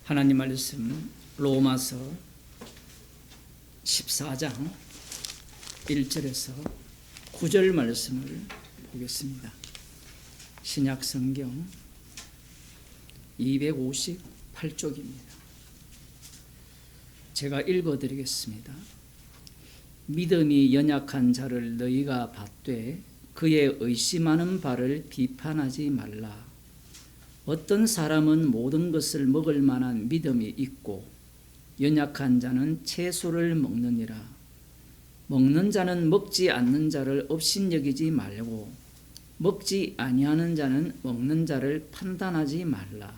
하나님 말씀 로마서 14장 1절에서 9절 말씀을 보겠습니다. 신약 성경 258쪽입니다. 제가 읽어드리겠습니다. 믿음이 연약한 자를 너희가 받되 그의 의심하는 바를 비판하지 말라. 어떤 사람은 모든 것을 먹을 만한 믿음이 있고 연약한 자는 채소를 먹느니라. 먹는 자는 먹지 않는 자를 업신여기지 말고 먹지 아니하는 자는 먹는 자를 판단하지 말라.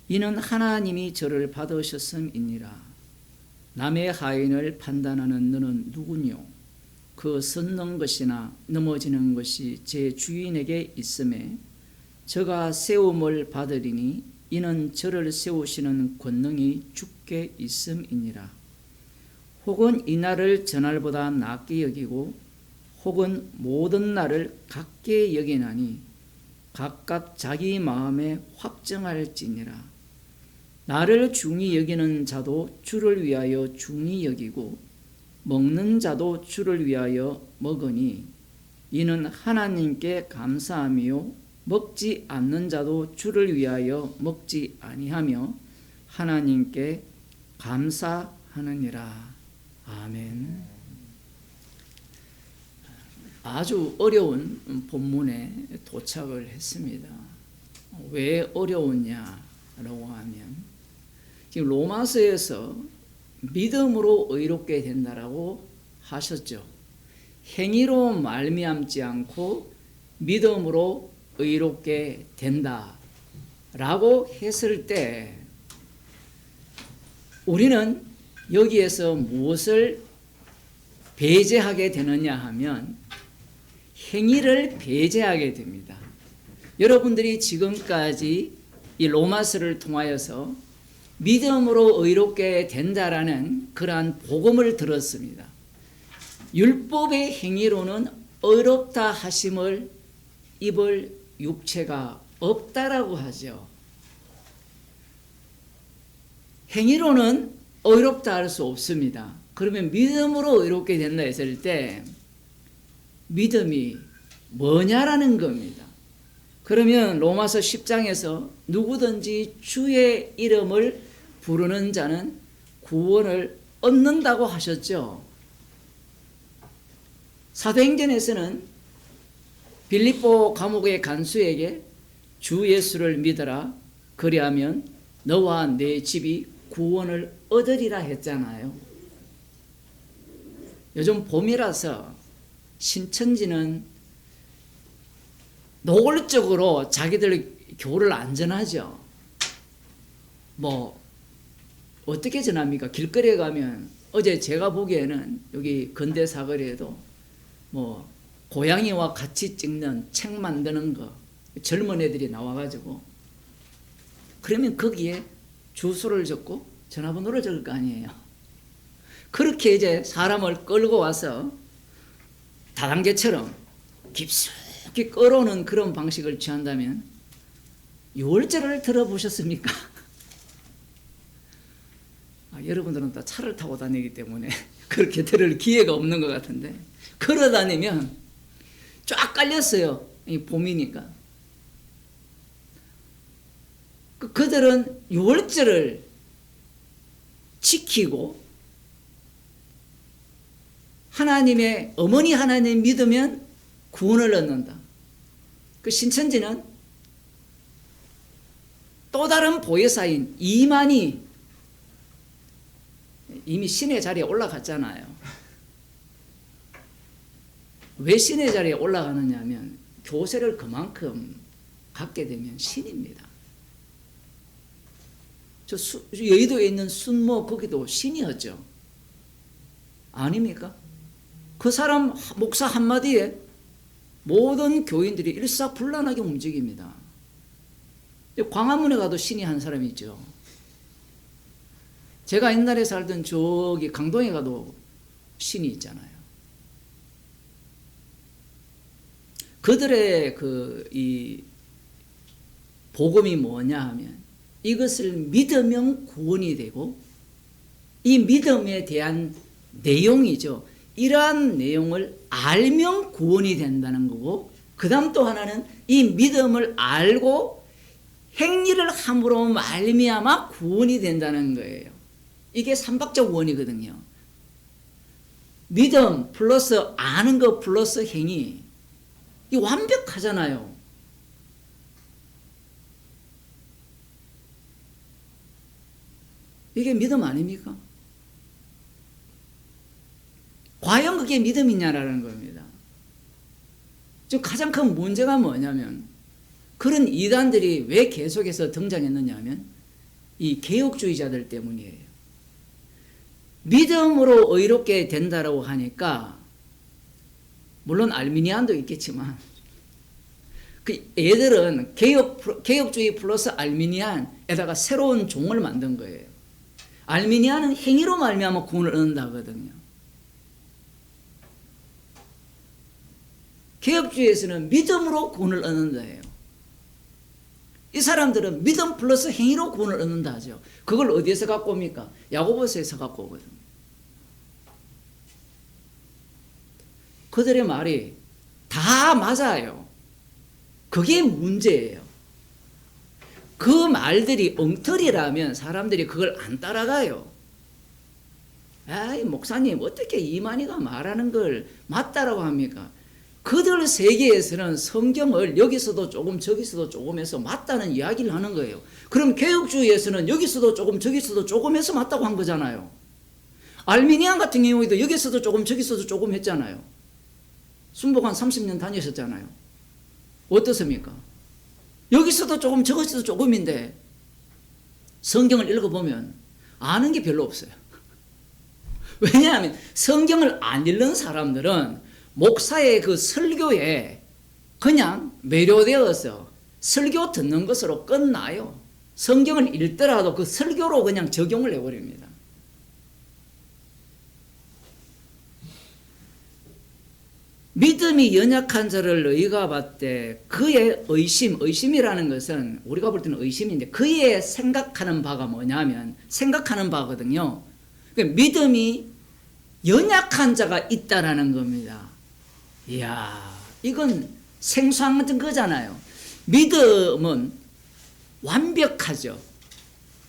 이는 하나님이 저를 받으셨음이니라. 남의 하인을 판단하는 너는 누구뇨? 그 섰는 것이나 넘어지는 것이 제 주인에게 있음에 저가 세움을 받으리니 이는 저를 세우시는 권능이 주께 있음이니라. 혹은 이 날을 저날보다 낮게 여기고 혹은 모든 날을 같게 여기나니 각각 자기 마음에 확정할지니라. 나를 중히 여기는 자도 주를 위하여 중히 여기고 먹는 자도 주를 위하여 먹으니 이는 하나님께 감사함이요 먹지 않는 자도 주를 위하여 먹지 아니하며 하나님께 감사하느니라. 아멘. 아주 어려운 본문에 도착을 했습니다. 왜 어려웠냐라고 하면 지금 로마서에서 믿음으로 의롭게 된다라고 하셨죠. 행위로 말미암지 않고 믿음으로 의롭게 된다라고 했을 때 우리는 여기에서 무엇을 배제하게 되느냐 하면 행위를 배제하게 됩니다. 여러분들이 지금까지 이 로마서를 통하여서 믿음으로 의롭게 된다라는 그러한 복음을 들었습니다. 율법의 행위로는 의롭다 하심을 입을 육체가 없다라고 하죠. 행위로는 의롭다 할 수 없습니다. 그러면 믿음으로 의롭게 된다 했을 때 믿음이 뭐냐라는 겁니다. 그러면 로마서 10장에서 누구든지 주의 이름을 부르는 자는 구원을 얻는다고 하셨죠. 사도행전에서는 빌립보 감옥의 간수에게 주 예수를 믿어라. 그리하면 너와 내 집이 구원을 얻으리라 했잖아요. 요즘 봄이라서 신천지는 노골적으로 자기들 교를 안 전하죠. 어떻게 전합니까? 길거리에 가면 어제 제가 보기에는 여기 근대 사거리에도 고양이와 같이 찍는 책 만드는 거 젊은 애들이 나와가지고 그러면 거기에 주소를 적고 전화번호를 적을 거 아니에요. 그렇게 이제 사람을 끌고 와서 다단계처럼 깊숙이 끌어오는 그런 방식을 취한다면 유월절을 들어보셨습니까? 여러분들은 다 차를 타고 다니기 때문에 그렇게 들을 기회가 없는 것 같은데 걸어 다니면 쫙 깔렸어요. 봄이니까. 그들은 유월절을 지키고 하나님의 어머니 하나님 믿으면 구원을 얻는다. 그 신천지는 또 다른 보혜사인 이만희 이미 신의 자리에 올라갔잖아요. 왜 신의 자리에 올라가느냐 하면 교세를 그만큼 갖게 되면 신입니다. 저 여의도에 있는 순모 거기도 신이었죠. 아닙니까? 그 사람 목사 한마디에 모든 교인들이 일사불란하게 움직입니다. 광화문에 가도 신이 한 사람이 있죠. 제가 옛날에 살던 저기 강동에 가도 신이 있잖아요. 그들의 이 복음이 뭐냐 하면 이것을 믿으면 구원이 되고 이 믿음에 대한 내용이죠. 이러한 내용을 알면 구원이 된다는 거고 그 다음 또 하나는 이 믿음을 알고 행위를 함으로 말미암아 구원이 된다는 거예요. 이게 삼박적 원이거든요. 믿음 플러스 아는 것 플러스 행위. 이 완벽하잖아요. 이게 믿음 아닙니까? 과연 그게 믿음이냐라는 겁니다. 지금 가장 큰 문제가 뭐냐면 그런 이단들이 왜 계속해서 등장했느냐 하면 이 개혁주의자들 때문이에요. 믿음으로 의롭게 된다라고 하니까 물론 알미니안도 있겠지만 그 얘들은 개혁주의 플러스 알미니안에다가 새로운 종을 만든 거예요. 알미니안은 행위로 말미암아 구원을 얻는다거든요. 개혁주의에서는 믿음으로 구원을 얻는다예요. 이 사람들은 믿음 플러스 행위로 구원을 얻는다 하죠. 그걸 어디에서 갖고 옵니까? 야고보서에서 갖고 오거든요. 그들의 말이 다 맞아요. 그게 문제예요. 그 말들이 엉터리라면 사람들이 그걸 안 따라가요. 아이, 목사님 어떻게 이만희가 말하는 걸 맞다라고 합니까? 그들 세계에서는 성경을 여기서도 조금 저기서도 조금 해서 맞다는 이야기를 하는 거예요. 그럼 개혁주의에서는 여기서도 조금 저기서도 조금 해서 맞다고 한 거잖아요. 알미니안 같은 경우에도 여기서도 조금 저기서도 조금 했잖아요. 순복 한 30년 다니셨잖아요. 어떻습니까? 여기서도 조금 저기서도 조금인데 성경을 읽어보면 아는 게 별로 없어요. 왜냐하면 성경을 안 읽는 사람들은 목사의 그 설교에 그냥 매료되어서 설교 듣는 것으로 끝나요. 성경을 읽더라도 그 설교로 그냥 적용을 해버립니다. 믿음이 연약한 자를 너희가 봤되 그의 의심이라는 것은 우리가 볼 때는 의심인데 그의 생각하는 바가 뭐냐면 생각하는 바거든요. 그러니까 믿음이 연약한 자가 있다라는 겁니다. 이야, 이건 생소한 같은 거잖아요. 믿음은 완벽하죠.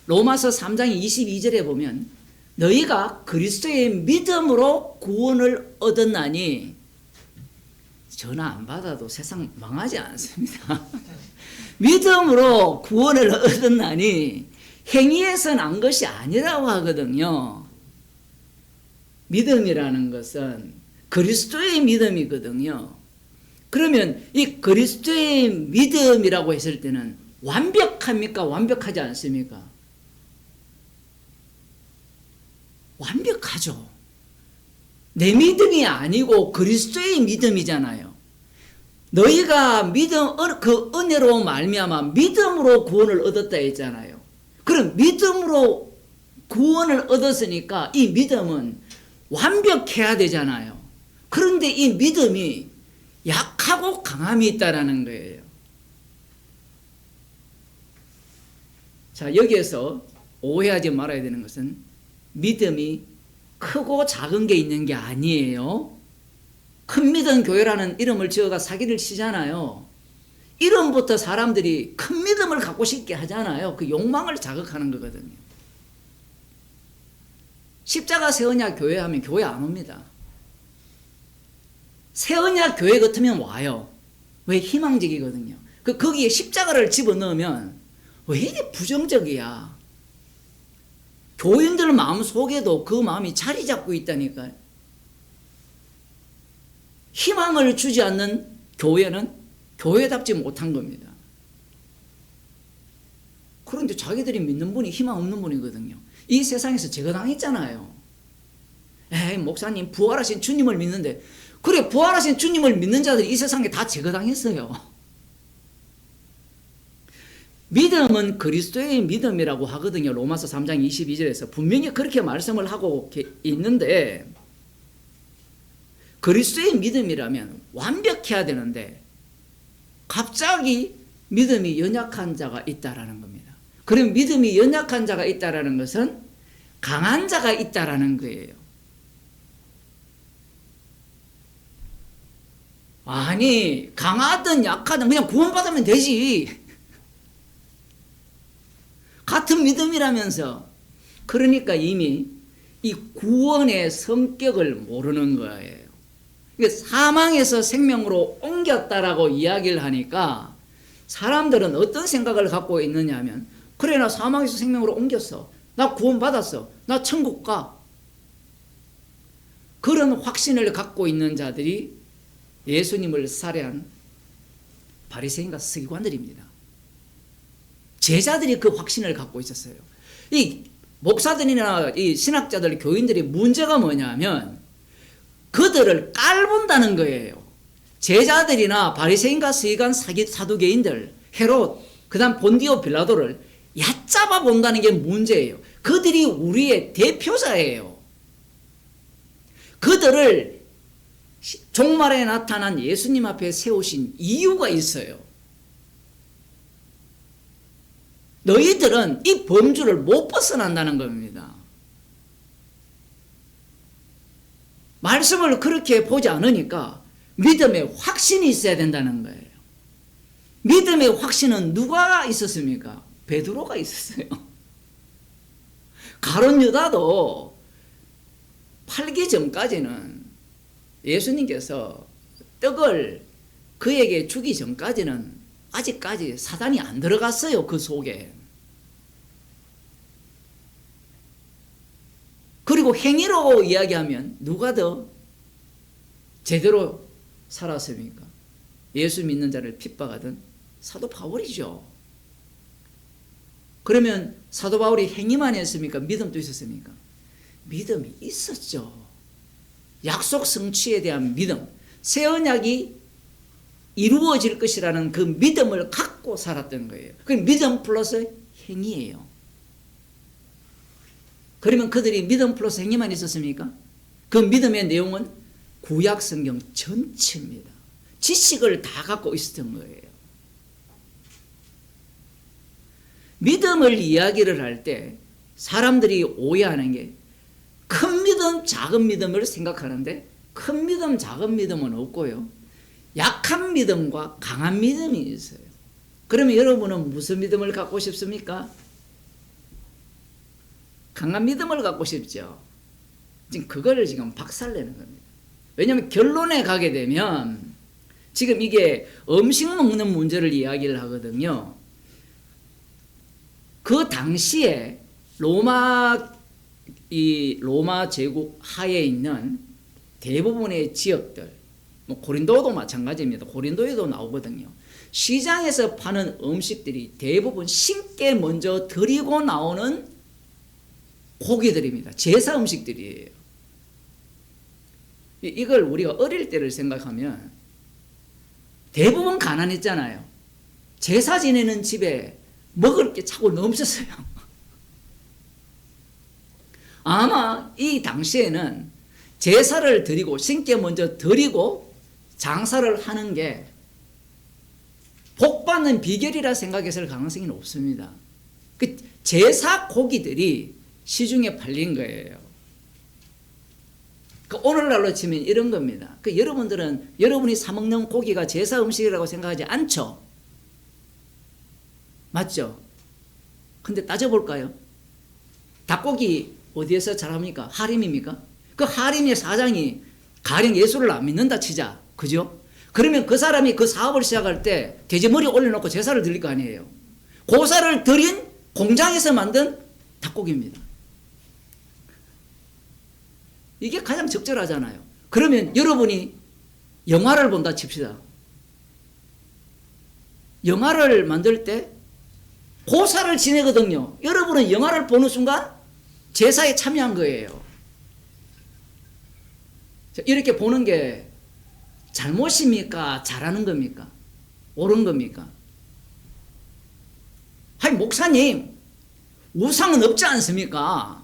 로마서 3장 22절에 보면 너희가 그리스도의 믿음으로 구원을 얻었나니 전화 안 받아도 세상 망하지 않습니다. 믿음으로 구원을 얻었나니 행위에서 난 것이 아니라고 하거든요. 믿음이라는 것은 그리스도의 믿음이거든요. 그러면 이 그리스도의 믿음이라고 했을 때는 완벽합니까? 완벽하지 않습니까? 완벽하죠. 내 믿음이 아니고 그리스도의 믿음이잖아요. 너희가 그 은혜로 말미암아 믿음으로 구원을 얻었다 했잖아요. 그럼 믿음으로 구원을 얻었으니까 이 믿음은 완벽해야 되잖아요. 그런데 이 믿음이 약하고 강함이 있다라는 거예요. 자, 여기에서 오해하지 말아야 되는 것은 믿음이 크고 작은 게 있는 게 아니에요. 큰 믿음 교회라는 이름을 지어가 사기를 치잖아요. 이름부터 사람들이 큰 믿음을 갖고 싶게 하잖아요. 그 욕망을 자극하는 거거든요. 십자가 세언약 교회 하면 교회 안 옵니다. 세언약 교회 같으면 와요. 왜? 희망적이거든요. 거기에 십자가를 집어넣으면 왜 이게 부정적이야. 교인들 마음 속에도 그 마음이 자리 잡고 있다니까요. 희망을 주지 않는 교회는 교회답지 못한 겁니다. 그런데 자기들이 믿는 분이 희망 없는 분이거든요. 이 세상에서 제거당했잖아요. 에이, 목사님 부활하신 주님을 믿는데, 그래, 부활하신 주님을 믿는 자들이 이 세상에 다 제거당했어요. 믿음은 그리스도의 믿음이라고 하거든요. 로마서 3장 22절에서 분명히 그렇게 말씀을 하고 있는데, 그리스도의 믿음이라면 완벽해야 되는데 갑자기 믿음이 연약한 자가 있다라는 겁니다. 그럼 믿음이 연약한 자가 있다라는 것은 강한 자가 있다라는 거예요. 아니, 강하든 약하든 그냥 구원받으면 되지. 같은 믿음이라면서. 그러니까 이미 이 구원의 성격을 모르는 거예요. 사망에서 생명으로 옮겼다라고 이야기를 하니까 사람들은 어떤 생각을 갖고 있느냐 하면, 그래, 나 사망에서 생명으로 옮겼어. 나 구원받았어. 나 천국 가. 그런 확신을 갖고 있는 자들이 예수님을 살해한 바리새인과 서기관들입니다. 제자들이 그 확신을 갖고 있었어요. 이 목사들이나 이 신학자들, 교인들이 문제가 뭐냐면 그들을 깔본다는 거예요. 제자들이나 바리새인과 서기관, 사두개인들, 헤롯, 그다음 본디오 빌라도를 얕잡아 본다는 게 문제예요. 그들이 우리의 대표자예요. 그들을 종말에 나타난 예수님 앞에 세우신 이유가 있어요. 너희들은 이 범주를 못 벗어난다는 겁니다. 말씀을 그렇게 보지 않으니까 믿음의 확신이 있어야 된다는 거예요. 믿음의 확신은 누가 있었습니까? 베드로가 있었어요. 가룟 유다도 팔기 전까지는 예수님께서 떡을 그에게 주기 전까지는 아직까지 사단이 안 들어갔어요. 그 속에. 그리고 행위로 이야기하면 누가 더 제대로 살았습니까? 예수 믿는 자를 핍박하던 사도 바울이죠. 그러면 사도 바울이 행위만 했습니까? 믿음도 있었습니까? 믿음이 있었죠. 약속 성취에 대한 믿음, 새 언약이 이루어질 것이라는 그 믿음을 갖고 살았던 거예요. 그 믿음 플러스 행위예요. 그러면 그들이 믿음 플러스 행위만 있었습니까? 그 믿음의 내용은 구약 성경 전체입니다. 지식을 다 갖고 있었던 거예요. 믿음을 이야기를 할 때 사람들이 오해하는 게 큰 믿음, 작은 믿음을 생각하는데, 큰 믿음, 작은 믿음은 없고요. 약한 믿음과 강한 믿음이 있어요. 그러면 여러분은 무슨 믿음을 갖고 싶습니까? 강한 믿음을 갖고 싶죠. 지금 그거를 지금 박살내는 겁니다. 왜냐하면 결론에 가게 되면 지금 이게 음식 먹는 문제를 이야기를 하거든요. 그 당시에 로마 제국 하에 있는 대부분의 지역들, 뭐 고린도도 마찬가지입니다. 고린도에도 나오거든요. 시장에서 파는 음식들이 대부분 신께 먼저 드리고 나오는 고기들입니다. 제사 음식들이에요. 이걸 우리가 어릴 때를 생각하면 대부분 가난했잖아요. 제사 지내는 집에 먹을 게 자꾸 넘쳤어요. 아마 이 당시에는 제사를 드리고 신께 먼저 드리고 장사를 하는 게 복받는 비결이라 생각했을 가능성이 높습니다. 그 제사 고기들이 시중에 팔린 거예요. 그 오늘날로 치면 이런 겁니다. 그 여러분들은 여러분이 사 먹는 고기가 제사 음식이라고 생각하지 않죠? 맞죠? 근데 따져볼까요? 닭고기 어디에서 잘합니까? 하림입니까? 그 하림의 사장이 가령 예수를 안 믿는다 치자. 그죠? 그러면 그 사람이 그 사업을 시작할 때 돼지머리 올려놓고 제사를 드릴 거 아니에요. 고사를 드린 공장에서 만든 닭고기입니다. 이게 가장 적절하잖아요. 그러면 여러분이 영화를 본다 칩시다. 영화를 만들 때 고사를 지내거든요. 여러분은 영화를 보는 순간 제사에 참여한 거예요. 이렇게 보는 게 잘못입니까? 잘하는 겁니까? 옳은 겁니까? 아니, 목사님, 우상은 없지 않습니까?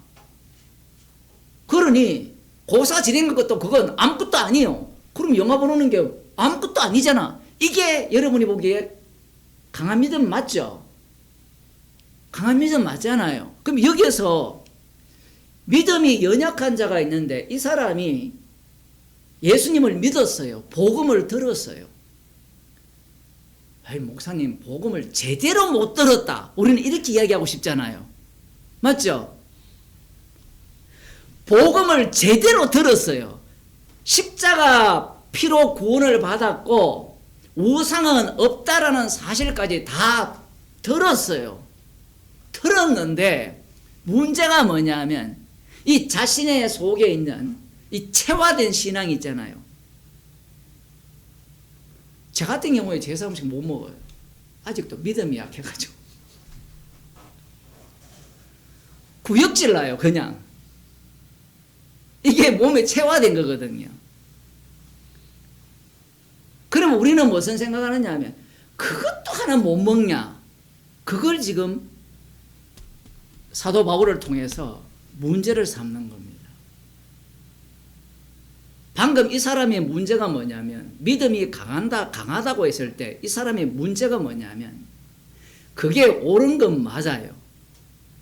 그러니 고사 지낸 것도 그건 아무것도 아니에요. 그럼 영화 보는 게 아무것도 아니잖아. 이게 여러분이 보기에 강한 믿음 맞죠? 강한 믿음 맞잖아요. 그럼 여기에서 믿음이 연약한 자가 있는데 이 사람이 예수님을 믿었어요. 복음을 들었어요. 아이, 목사님, 복음을 제대로 못 들었다. 우리는 이렇게 이야기하고 싶잖아요. 맞죠? 복음을 제대로 들었어요. 십자가 피로 구원을 받았고 우상은 없다라는 사실까지 다 들었어요. 들었는데 문제가 뭐냐면 이 자신의 속에 있는 이 체화된 신앙이 있잖아요. 저 같은 경우에 제사 음식 못 먹어요. 아직도 믿음이 약해가지고. 구역질 나요, 그냥. 이게 몸에 체화된 거거든요. 그러면 우리는 무슨 생각하느냐 하면 그것도 하나 못 먹냐. 그걸 지금 사도 바울을 통해서 문제를 삼는 겁니다. 방금 이 사람의 문제가 뭐냐면 믿음이 강하다고 했을 때 이 사람의 문제가 뭐냐면 그게 옳은 건 맞아요.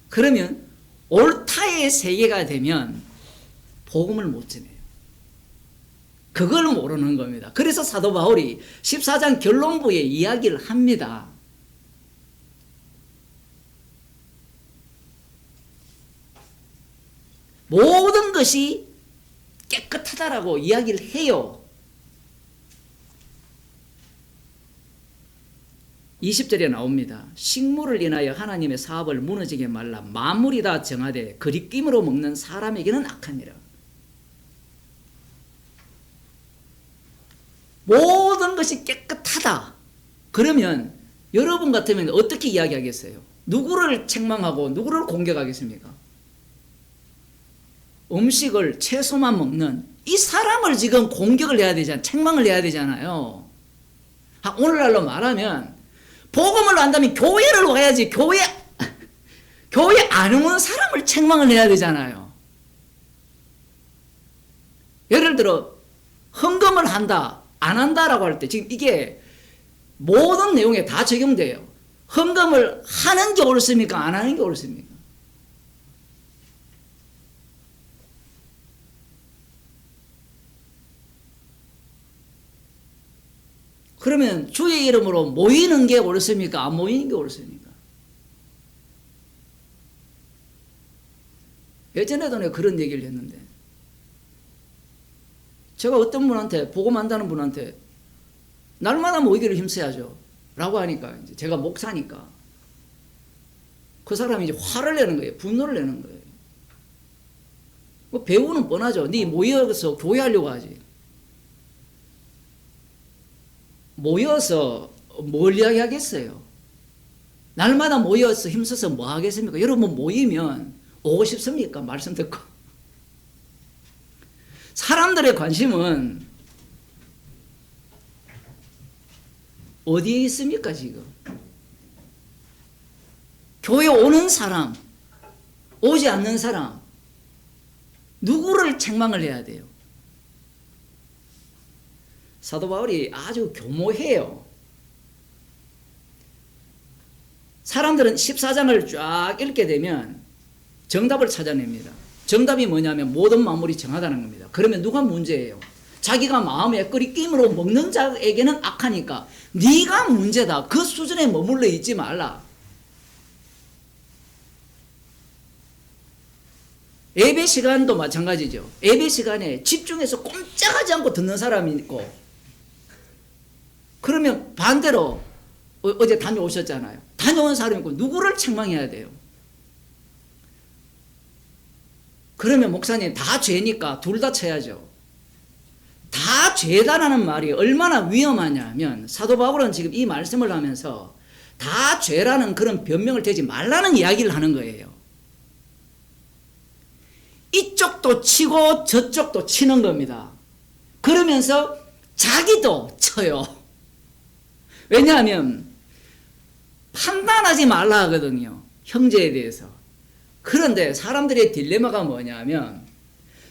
그러면 옳다의 세계가 되면 복음을 못 전해요. 그걸 모르는 겁니다. 그래서 사도 바울이 14장 결론부에 이야기를 합니다. 모든 것이 깨끗하다라고 이야기를 해요. 20절에 나옵니다. 식물을 인하여 하나님의 사업을 무너지게 말라 만물이 다 정하되 그리낌으로 먹는 사람에게는 악하니라. 모든 것이 깨끗하다. 그러면 여러분 같으면 어떻게 이야기하겠어요? 누구를 책망하고 누구를 공격하겠습니까? 음식을 채소만 먹는 이 사람을 지금 공격을 해야 되잖아요. 책망을 해야 되잖아요. 오늘날로 말하면 복음을 안다면 교회를 와야지. 교회 안 오는 사람을 책망을 해야 되잖아요. 예를 들어 헌금을 한다 안 한다라고 할 때 지금 이게 모든 내용에 다 적용돼요. 헌금을 하는 게 옳습니까? 안 하는 게 옳습니까? 그러면 주의 이름으로 모이는 게 옳습니까? 안 모이는 게 옳습니까? 예전에도 내가 그런 얘기를 했는데 제가 어떤 분한테 복음한다는 분한테 날마다 모이기를 힘써야죠 라고 하니까 이제 제가 목사니까 그 사람이 이제 화를 내는 거예요. 분노를 내는 거예요. 뭐 배우는 뻔하죠. 네 모여서 교회하려고 하지. 모여서 뭘 이야기하겠어요? 날마다 모여서 힘써서 뭐 하겠습니까? 여러분 모이면 오고 싶습니까? 말씀 듣고. 사람들의 관심은 어디에 있습니까, 지금? 교회 오는 사람, 오지 않는 사람, 누구를 책망을 해야 돼요? 사도 바울이 아주 교모해요. 사람들은 14장을 쫙 읽게 되면 정답을 찾아냅니다. 정답이 뭐냐면 모든 만물이 정하다는 겁니다. 그러면 누가 문제예요? 자기가 마음에 끓이낌으로 먹는 자에게는 악하니까 네가 문제다. 그 수준에 머물러 있지 말라. 예배 시간도 마찬가지죠. 예배 시간에 집중해서 꼼짝하지 않고 듣는 사람이 있고 그러면 반대로 어제 다녀오셨잖아요. 다녀온 사람이 있고 누구를 책망해야 돼요? 그러면 목사님 다 죄니까 둘 다 쳐야죠. 다 죄다라는 말이 얼마나 위험하냐면 사도 바울은 지금 이 말씀을 하면서 다 죄라는 그런 변명을 대지 말라는 이야기를 하는 거예요. 이쪽도 치고 저쪽도 치는 겁니다. 그러면서 자기도 쳐요. 왜냐하면 판단하지 말라 하거든요. 형제에 대해서. 그런데 사람들의 딜레마가 뭐냐면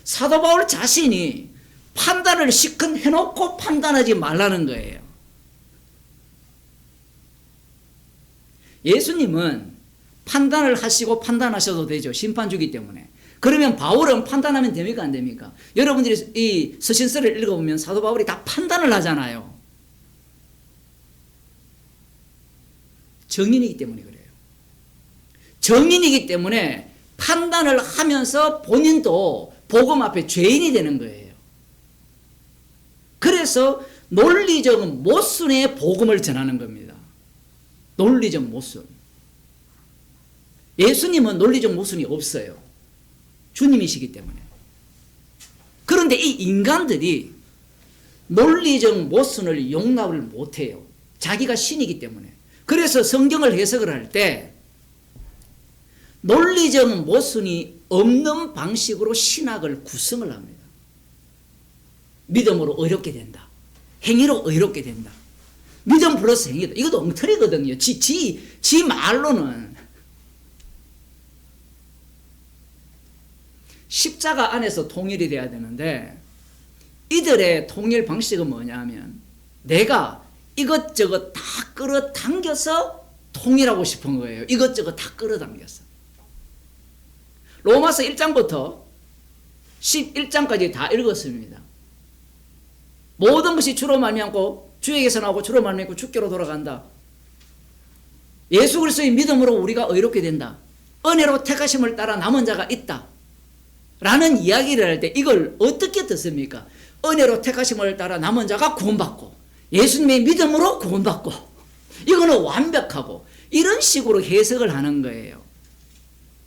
사도 바울 자신이 판단을 시큰 해놓고 판단하지 말라는 거예요. 예수님은 판단을 하시고 판단하셔도 되죠. 심판주기 때문에. 그러면 바울은 판단하면 됩니까? 안 됩니까? 여러분들이 이 서신서를 읽어보면 사도 바울이 다 판단을 하잖아요. 정인이기 때문에 그래요. 정인이기 때문에 판단을 하면서 본인도 복음 앞에 죄인이 되는 거예요. 그래서 논리적 모순의 복음을 전하는 겁니다. 논리적 모순. 예수님은 논리적 모순이 없어요. 주님이시기 때문에. 그런데 이 인간들이 논리적 모순을 용납을 못해요. 자기가 신이기 때문에. 그래서 성경을 해석을 할 때 논리적 모순이 없는 방식으로 신학을 구성을 합니다. 믿음으로 의롭게 된다. 행위로 의롭게 된다. 믿음 플러스 행위다. 이것도 엉터리거든요. 지 말로는. 십자가 안에서 통일이 돼야 되는데 이들의 통일 방식은 뭐냐면 내가 이것저것 다 끌어당겨서 통일하고 싶은 거예요. 이것저것 다 끌어당겨서. 로마서 1장부터 11장까지 다 읽었습니다. 모든 것이 주로 말미암고 주에게서 나오고 주로 말미암고 주께로 돌아간다. 예수 그리스도의 믿음으로 우리가 의롭게 된다. 은혜로 택하심을 따라 남은 자가 있다. 라는 이야기를 할 때 이걸 어떻게 듣습니까? 은혜로 택하심을 따라 남은 자가 구원받고 예수님의 믿음으로 구원받고 이거는 완벽하고 이런 식으로 해석을 하는 거예요.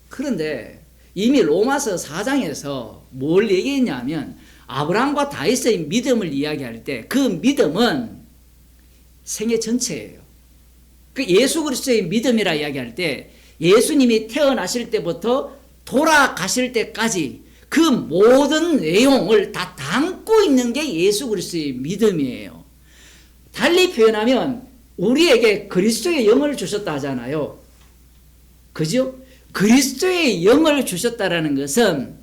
그런데 이미 로마서 4장에서 뭘 얘기했냐면 아브라함과 다윗의 믿음을 이야기할 때 그 믿음은 생애 전체예요. 그 예수 그리스도의 믿음이라 이야기할 때 예수님이 태어나실 때부터 돌아가실 때까지 그 모든 내용을 다 담고 있는 게 예수 그리스도의 믿음이에요. 달리 표현하면 우리에게 그리스도의 영을 주셨다 하잖아요. 그죠? 그리스도의 영을 주셨다라는 것은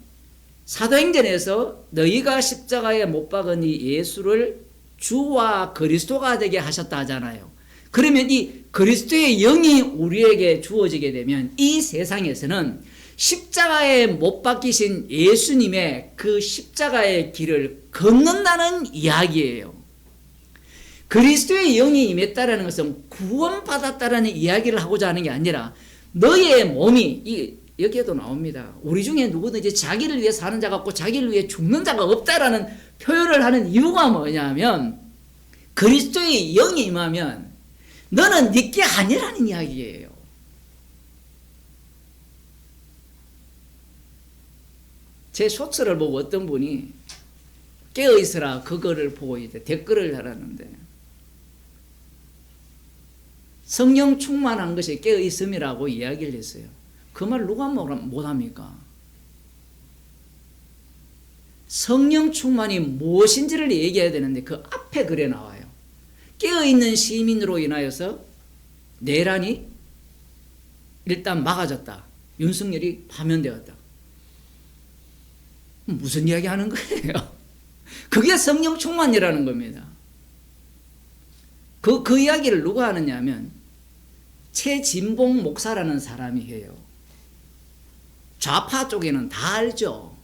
사도행전에서 너희가 십자가에 못 박으니 예수를 주와 그리스도가 되게 하셨다 하잖아요. 그러면 이 그리스도의 영이 우리에게 주어지게 되면 이 세상에서는 십자가에 못 박히신 예수님의 그 십자가의 길을 걷는다는 이야기예요. 그리스도의 영이 임했다라는 것은 구원받았다라는 이야기를 하고자 하는 게 아니라 너의 몸이 여기에도 나옵니다. 우리 중에 누구든지 자기를 위해 사는 자가 없고 자기를 위해 죽는 자가 없다라는 표현을 하는 이유가 뭐냐면 그리스도의 영이 임하면 너는 네게 아니라는 이야기예요. 제 쇼츠를 보고 어떤 분이 깨어있으라 그거를 보고 이제 댓글을 달았는데 성령 충만한 것이 깨어있음이라고 이야기를 했어요. 그 말 누가 못합니까? 성령 충만이 무엇인지를 얘기해야 되는데 그 앞에 글에 나와요. 깨어있는 시민으로 인하여서 내란이 일단 막아졌다. 윤석열이 파면되었다. 무슨 이야기 하는 거예요? 그게 성령 충만이라는 겁니다. 그 이야기를 누가 하느냐 하면 최진봉 목사라는 사람이 해요. 좌파 쪽에는 다 알죠.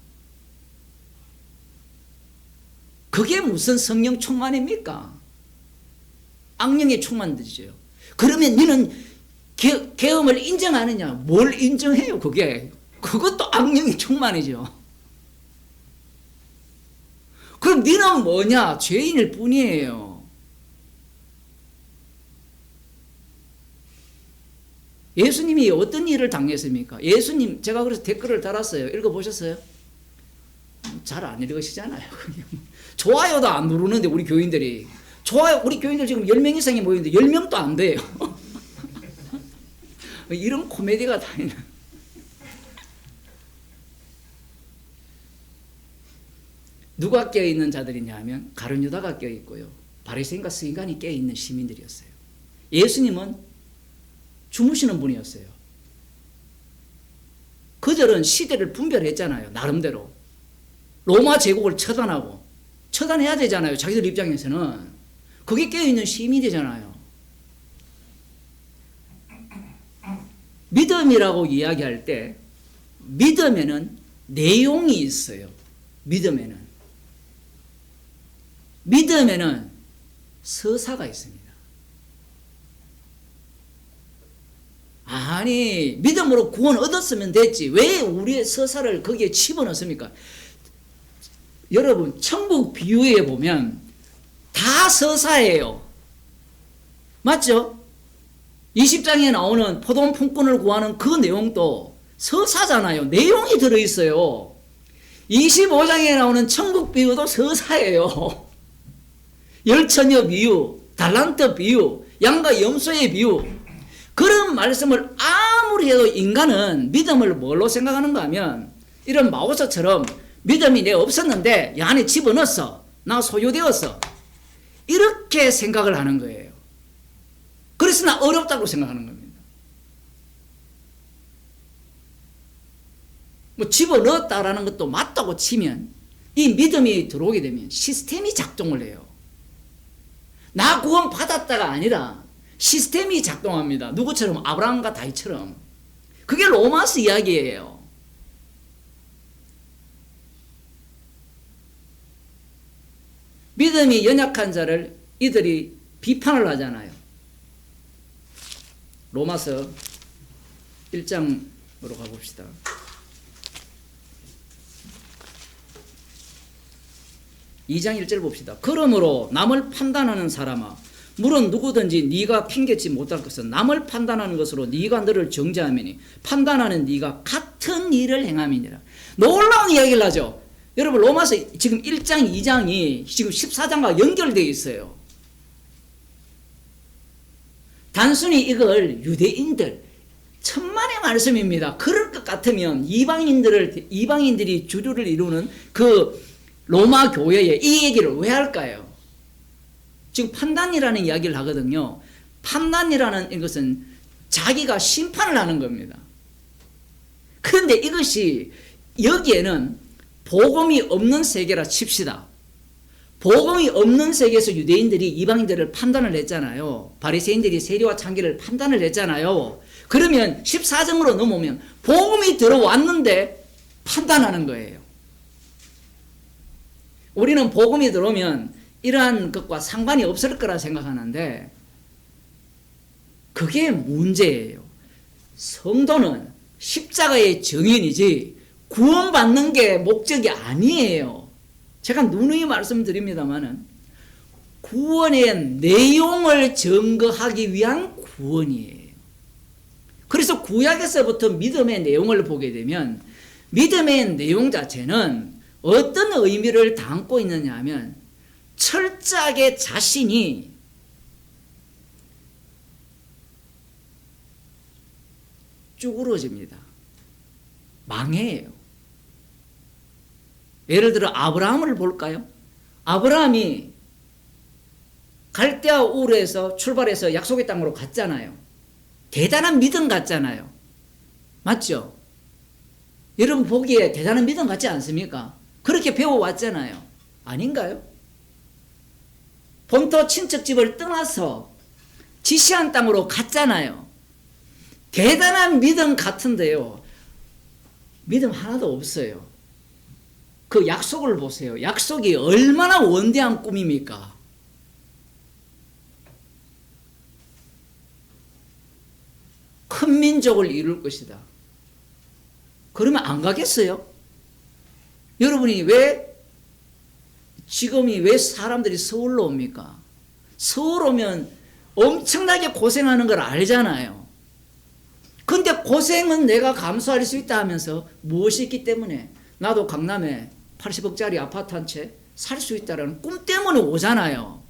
그게 무슨 성령 충만입니까? 악령의 충만이죠. 그러면 너는 계엄을 인정하느냐? 뭘 인정해요? 그것도 악령의 충만이죠. 그럼 너는 뭐냐? 죄인일 뿐이에요. 예수님이 어떤 일을 당했습니까? 예수님, 제가 그래서 댓글을 달았어요. 읽어보셨어요? 잘 안 읽으시잖아요. 좋아요도 안 누르는데 우리 교인들이. 좋아요, 우리 교인들 지금 10명 이상이 모이는데 10명도 안 돼요. 이런 코미디가 다 있는. 누가 깨어있는 자들이냐 하면 가룟 유다가 깨어있고요. 바리새인과 서기관이 깨어있는 시민들이었어요. 예수님은 주무시는 분이었어요. 그들은 시대를 분별했잖아요. 나름대로. 로마 제국을 처단해야 되잖아요. 자기들 입장에서는. 그게 깨어있는 시민이잖아요. 믿음이라고 이야기할 때 믿음에는 내용이 있어요. 믿음에는 서사가 있습니다. 아니, 믿음으로 구원 얻었으면 됐지. 왜 우리의 서사를 거기에 집어넣습니까? 여러분, 천국 비유에 보면 다 서사예요. 맞죠? 20장에 나오는 포도원 품꾼을 구하는 그 내용도 서사잖아요. 내용이 들어있어요. 25장에 나오는 천국 비유도 서사예요. 열처녀 비유, 달란트 비유, 양과 염소의 비유. 그런 말씀을 아무리 해도 인간은 믿음을 뭘로 생각하는가 하면 이런 마오서처럼 믿음이 내 없었는데 이 안에 집어넣었어. 나 소유되었어. 이렇게 생각을 하는 거예요. 그래서 나 어렵다고 생각하는 겁니다. 뭐 집어넣었다라는 것도 맞다고 치면 이 믿음이 들어오게 되면 시스템이 작동을 해요. 나 구원 받았다가 아니라 시스템이 작동합니다. 누구처럼? 아브라함과 다윗처럼. 그게 로마서 이야기예요. 믿음이 연약한 자를 이들이 비판을 하잖아요. 로마서 1장으로 가봅시다. 2장 1절 봅시다. 그러므로 남을 판단하는 사람아, 물론 누구든지 네가 핑계치 못할 것은 남을 판단하는 것으로 네가 너를 정죄하매니 판단하는 네가 같은 일을 행함이니라. 놀라운 이야기를 하죠. 여러분, 로마서 지금 1장 2장이 지금 14장과 연결되어 있어요. 단순히 이걸 유대인들 천만의 말씀입니다. 그럴 것 같으면 이방인들이 주류를 이루는 그 로마 교회에 이 얘기를 왜 할까요? 지금 판단이라는 이야기를 하거든요. 판단이라는 이것은 자기가 심판을 하는 겁니다. 그런데 이것이 여기에는 복음이 없는 세계라 칩시다. 복음이 없는 세계에서 유대인들이 이방인들을 판단을 했잖아요. 바리새인들이 세리와 창기를 판단을 했잖아요. 그러면 14장으로 넘어오면 복음이 들어왔는데 판단하는 거예요. 우리는 복음이 들어오면 이러한 것과 상관이 없을 거라 생각하는데 그게 문제예요. 성도는 십자가의 증인이지 구원받는 게 목적이 아니에요. 제가 누누이 말씀드립니다만은 구원의 내용을 증거하기 위한 구원이에요. 그래서 구약에서부터 믿음의 내용을 보게 되면 믿음의 내용 자체는 어떤 의미를 담고 있느냐 하면 철저하게 자신이 쭈그러집니다. 망해요. 예를 들어 아브라함을 볼까요? 아브라함이 갈대아 우르에서 출발해서 약속의 땅으로 갔잖아요. 대단한 믿음 같잖아요. 맞죠? 여러분 보기에 대단한 믿음 같지 않습니까? 그렇게 배워왔잖아요. 아닌가요? 본토 친척집을 떠나서 지시한 땅으로 갔잖아요. 대단한 믿음 같은데요. 믿음 하나도 없어요. 그 약속을 보세요. 약속이 얼마나 원대한 꿈입니까? 큰 민족을 이룰 것이다. 그러면 안 가겠어요? 여러분이 지금이 왜 사람들이 서울로 옵니까? 서울 오면 엄청나게 고생하는 걸 알잖아요. 근데 고생은 내가 감수할 수 있다 하면서 무엇이 있기 때문에 나도 강남에 80억짜리 아파트 한 채 살 수 있다는 꿈 때문에 오잖아요.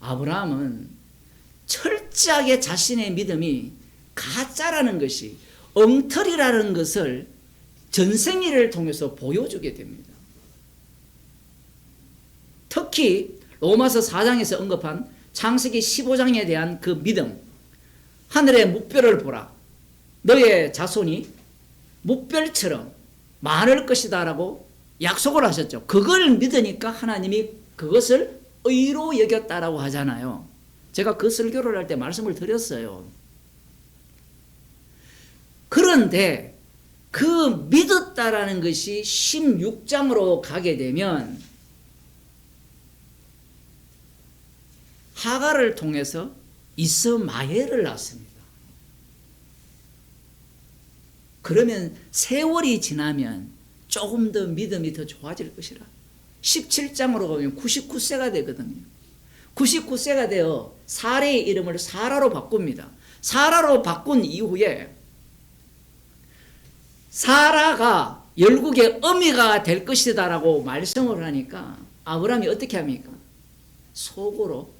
아브라함은 철저하게 자신의 믿음이 가짜라는 것이 엉터리라는 것을 전생일을 통해서 보여주게 됩니다. 특히 로마서 4장에서 언급한 창세기 15장에 대한 그 믿음, 하늘의 묵별을 보라. 너의 자손이 묵별처럼 많을 것이다 라고 약속을 하셨죠. 그걸 믿으니까 하나님이 그것을 의로 여겼다라고 하잖아요. 제가 그 설교를 할 때 말씀을 드렸어요. 그런데 그 믿었다라는 것이 16장으로 가게 되면 하갈을 통해서 이스마엘을 낳습니다. 그러면 세월이 지나면 조금 더 믿음이 더 좋아질 것이라. 17장으로 가면 99세가 되거든요. 99세가 되어 사레의 이름을 사라로 바꿉니다. 사라로 바꾼 이후에 사라가 열국의 어미가 될 것이다라고 말씀을 하니까 아브라함이 어떻게 합니까? 속으로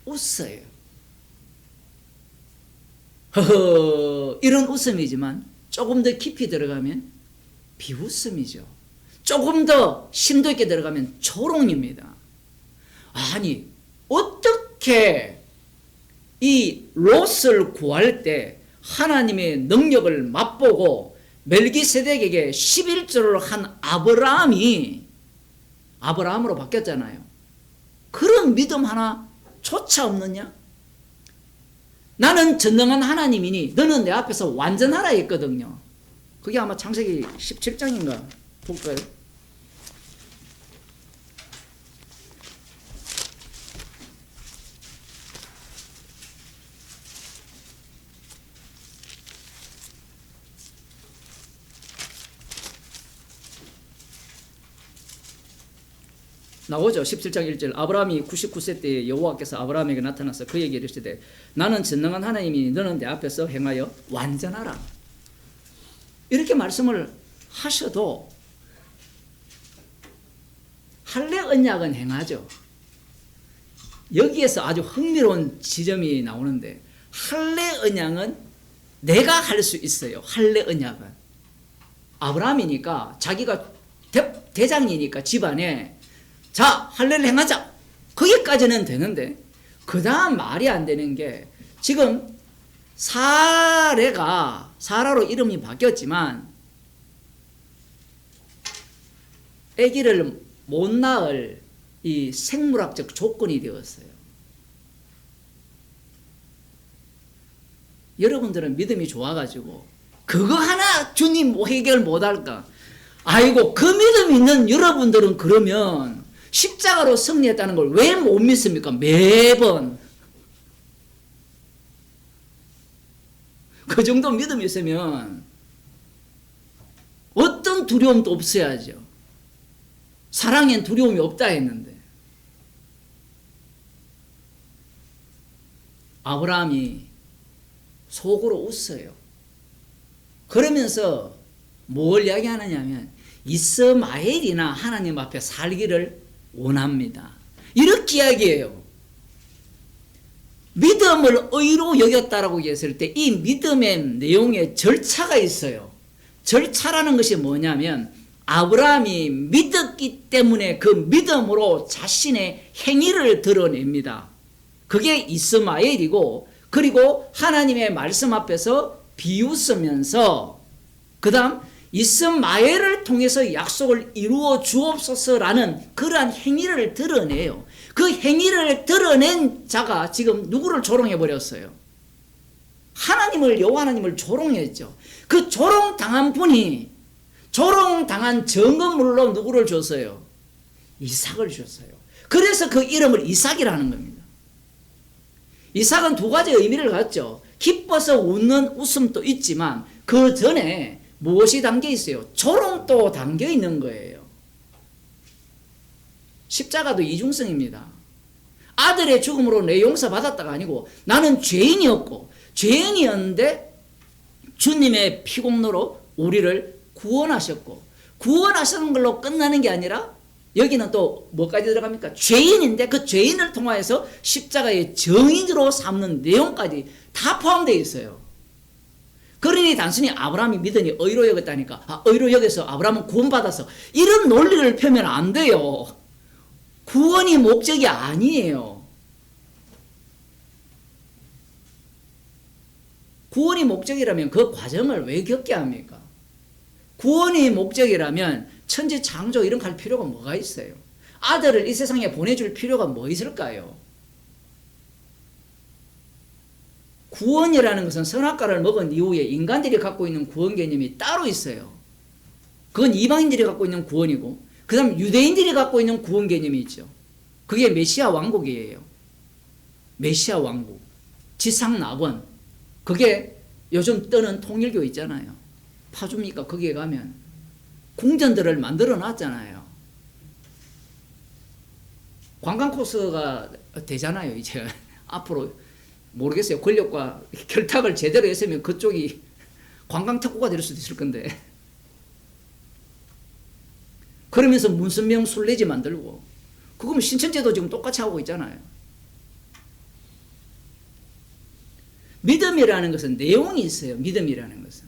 웃어요. 허허, 이런 웃음이지만 조금 더 깊이 들어가면 비웃음이죠. 조금 더 심도 있게 들어가면 조롱입니다. 아니, 어떻게 이 롯을 구할 때 하나님의 능력을 맛보고 멜기세덱에게 11조를 한 아브라함으로 바뀌었잖아요. 그런 믿음 하나조차 없느냐? 나는 전능한 하나님이니 너는 내 앞에서 완전하라 했거든요. 그게 아마 창세기 17장인가 볼까요? 나오죠. 17장 1절. 아브라함이 99세 때 여호와께서 아브라함에게 나타나서 그에게 이르시되 나는 전능한 하나님이니 너는 내 앞에서 행하여 완전하라. 이렇게 말씀을 하셔도 할례 언약은 행하죠. 여기에서 아주 흥미로운 지점이 나오는데 할례 언약은 내가 할 수 있어요. 할례 언약은. 아브라함이니까 자기가 대장이니까 집안에 자, 할례를 행하자. 거기까지는 되는데 그 다음 말이 안 되는 게 지금 사라로 이름이 바뀌었지만 아기를 못 낳을 이 생물학적 조건이 되었어요. 여러분들은 믿음이 좋아가지고 그거 하나 주님 해결 못할까? 아이고, 그 믿음 있는 여러분들은 그러면 십자가로 승리했다는 걸 왜 못 믿습니까? 매번. 그 정도 믿음이 있으면 어떤 두려움도 없어야죠. 사랑엔 두려움이 없다 했는데 아브라함이 속으로 웃어요. 그러면서 뭘 이야기하느냐 하면 이스마엘이나 하나님 앞에 살기를 원합니다. 이렇게 이야기해요. 믿음을 의로 여겼다라고 했을 때 이 믿음의 내용에 절차가 있어요. 절차라는 것이 뭐냐면 아브라함이 믿었기 때문에 그 믿음으로 자신의 행위를 드러냅니다. 그게 이스마엘이고, 그리고 하나님의 말씀 앞에서 비웃으면서 그 다음 이스마엘을 통해서 약속을 이루어 주옵소서라는 그러한 행위를 드러내요. 그 행위를 드러낸 자가 지금 누구를 조롱해 버렸어요? 하나님을, 여호와 하나님을 조롱했죠. 그 조롱당한 분이 조롱당한 증거물로 누구를 줬어요? 이삭을 줬어요. 그래서 그 이름을 이삭이라는 겁니다. 이삭은 두 가지 의미를 갖죠. 기뻐서 웃는 웃음도 있지만 그 전에 무엇이 담겨 있어요? 조롱도 담겨 있는 거예요. 십자가도 이중성입니다. 아들의 죽음으로 내 용서받았다가 아니고 나는 죄인이었는데 주님의 피공로로 우리를 구원하셨고, 구원하시는 걸로 끝나는 게 아니라 여기는 또 뭐까지 들어갑니까? 죄인인데 그 죄인을 통하여서 십자가의 정인으로 삼는 내용까지 다 포함되어 있어요. 그러니 단순히 아브라함이 믿으니 의로 여겼다니까, 의로 여겨서 아브라함은 구원받았어, 이런 논리를 펴면 안 돼요. 구원이 목적이 아니에요. 구원이 목적이라면 그 과정을 왜 겪게 합니까? 구원이 목적이라면 천지 창조 이런 거 할 필요가 뭐가 있어요? 아들을 이 세상에 보내줄 필요가 뭐 있을까요? 구원이라는 것은 선악과를 먹은 이후에 인간들이 갖고 있는 구원 개념이 따로 있어요. 그건 이방인들이 갖고 있는 구원이고, 그 다음 유대인들이 갖고 있는 구원 개념이 있죠. 그게 메시아 왕국이에요. 메시아 왕국. 지상 낙원. 그게 요즘 뜨는 통일교 있잖아요. 파주입니까? 거기에 가면 궁전들을 만들어 놨잖아요. 관광 코스가 되잖아요. 이제 앞으로 모르겠어요. 권력과 결탁을 제대로 했으면 그쪽이 관광 특구가 될 수도 있을 건데. 그러면서 문선명 순례지 만들고, 그거면 신천지도 지금 똑같이 하고 있잖아요. 믿음이라는 것은 내용이 있어요. 믿음이라는 것은.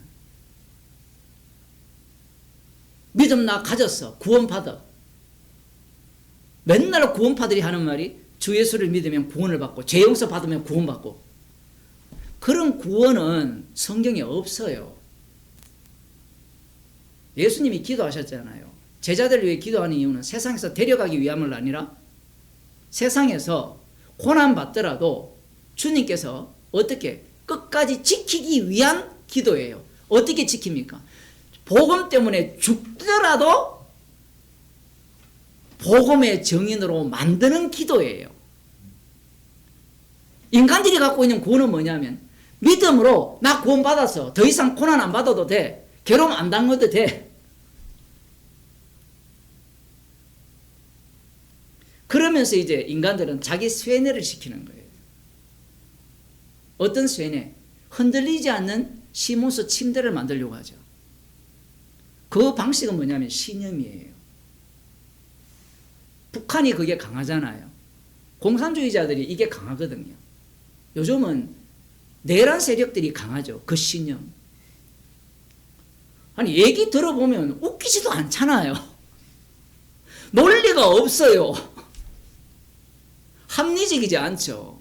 믿음 나 가졌어. 구원받아. 맨날 구원파들이 하는 말이 주 예수를 믿으면 구원을 받고 죄 용서 받으면 구원받고. 그런 구원은 성경에 없어요. 예수님이 기도하셨잖아요. 제자들을 위해 기도하는 이유는 세상에서 데려가기 위함을 아니라 세상에서 고난받더라도 주님께서 어떻게 끝까지 지키기 위한 기도예요. 어떻게 지킵니까? 복음 때문에 죽더라도 복음의 증인으로 만드는 기도예요. 인간들이 갖고 있는 구원은 뭐냐면 믿음으로 나 구원 받았어. 더 이상 고난 안 받아도 돼. 괴로움 안 당해도 돼. 그러면서 이제 인간들은 자기 쇠뇌를 시키는 거예요. 어떤 쇠뇌? 흔들리지 않는 시몬스 침대를 만들려고 하죠. 그 방식은 뭐냐면 신념이에요. 북한이 그게 강하잖아요. 공산주의자들이 이게 강하거든요. 요즘은 내란 세력들이 강하죠. 그 신념. 아니 얘기 들어보면 웃기지도 않잖아요. 논리가 없어요. 합리적이지 않죠.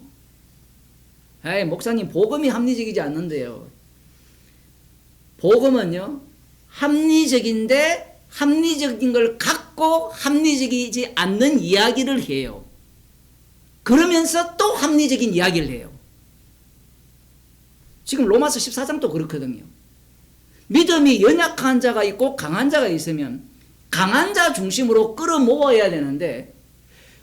에이, 목사님 복음이 합리적이지 않는데요. 복음은요 합리적인데 합리적인 걸 갖고 합리적이지 않는 이야기를 해요. 그러면서 또 합리적인 이야기를 해요. 지금 로마서 14장도 그렇거든요. 믿음이 연약한 자가 있고 강한 자가 있으면 강한 자 중심으로 끌어모아야 되는데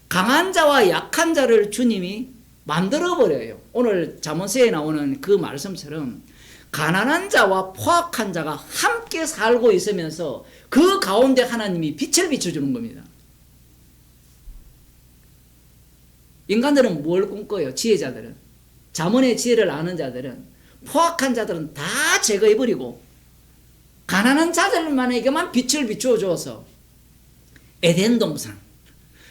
강한 자와 약한 자를 주님이 만들어버려요. 오늘 잠언서에 나오는 그 말씀처럼 가난한 자와 포악한 자가 함께 살고 있으면서 그 가운데 하나님이 빛을 비춰주는 겁니다. 인간들은 뭘 꿈꿔요? 지혜자들은. 잠언의 지혜를 아는 자들은 포악한 자들은 다 제거해버리고 가난한 자들만에게만 빛을 비추어줘서 에덴 동산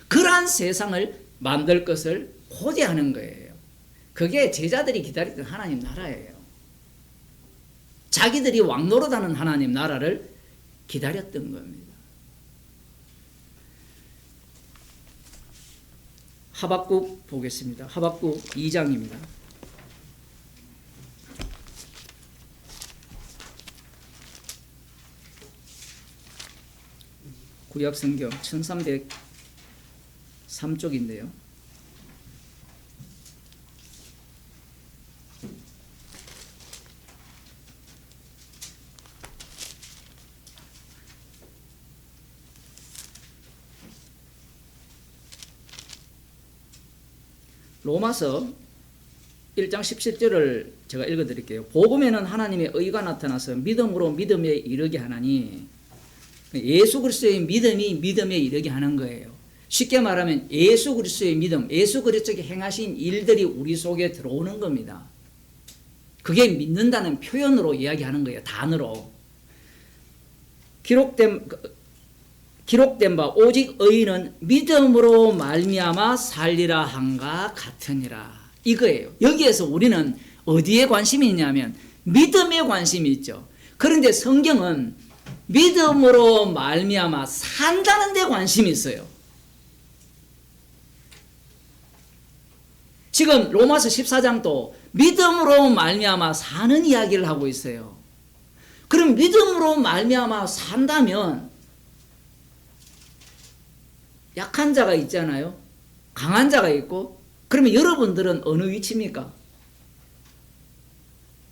그러한 세상을 만들 것을 고대하는 거예요. 그게 제자들이 기다리던 하나님 나라예요. 자기들이 왕노릇하는 하나님 나라를 기다렸던 겁니다. 하박국 보겠습니다. 하박국 2장입니다. 구약성경 1303쪽인데요. 로마서 1장 17절을 제가 읽어드릴게요. 복음에는 하나님의 의가 나타나서 믿음으로 믿음에 이르게 하나니 예수 그리스도의 믿음이 믿음에 이르게 하는 거예요. 쉽게 말하면 예수 그리스도의 믿음, 예수 그리스도가 행하신 일들이 우리 속에 들어오는 겁니다. 그게 믿는다는 표현으로 이야기하는 거예요. 단어로. 기록된 바 오직 의인은 믿음으로 말미암아 살리라 한가 같으니라. 이거예요. 여기에서 우리는 어디에 관심이 있냐면 믿음에 관심이 있죠. 그런데 성경은 믿음으로 말미암아 산다는 데 관심이 있어요. 지금 로마서 14장도 믿음으로 말미암아 사는 이야기를 하고 있어요. 그럼 믿음으로 말미암아 산다면 약한 자가 있잖아요. 강한 자가 있고. 그러면 여러분들은 어느 위치입니까?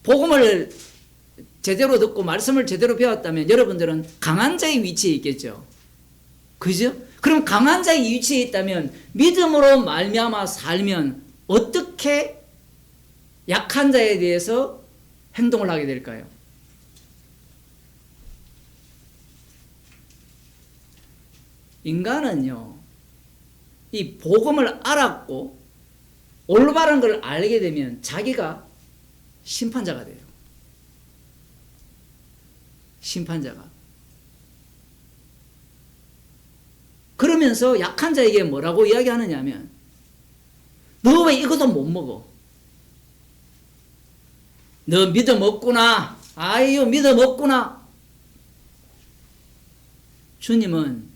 복음을 제대로 듣고 말씀을 제대로 배웠다면 여러분들은 강한 자의 위치에 있겠죠. 그죠? 그럼 강한 자의 위치에 있다면 믿음으로 말미암아 살면 어떻게 약한 자에 대해서 행동을 하게 될까요? 인간은요, 이 복음을 알았고 올바른 걸 알게 되면 자기가 심판자가 돼요. 심판자가. 그러면서 약한 자에게 뭐라고 이야기하느냐면, 너 왜 이것도 못 먹어? 너 믿음 없구나. 아유, 믿음 없구나. 주님은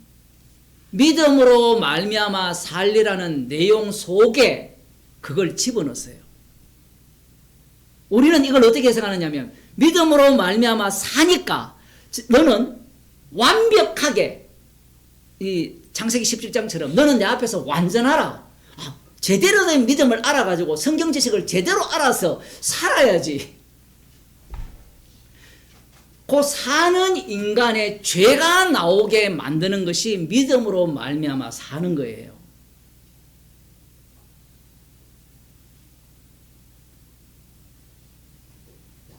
믿음으로 말미암아 살리라는 내용 속에 그걸 집어넣었어요. 우리는 이걸 어떻게 해석하느냐면, 믿음으로 말미암아 사니까 너는 완벽하게 이 창세기 17장처럼 너는 내 앞에서 완전하라. 제대로 된 믿음을 알아가지고 성경 지식을 제대로 알아서 살아야지. 그 사는 인간의 죄가 나오게 만드는 것이 믿음으로 말미암아 사는 거예요.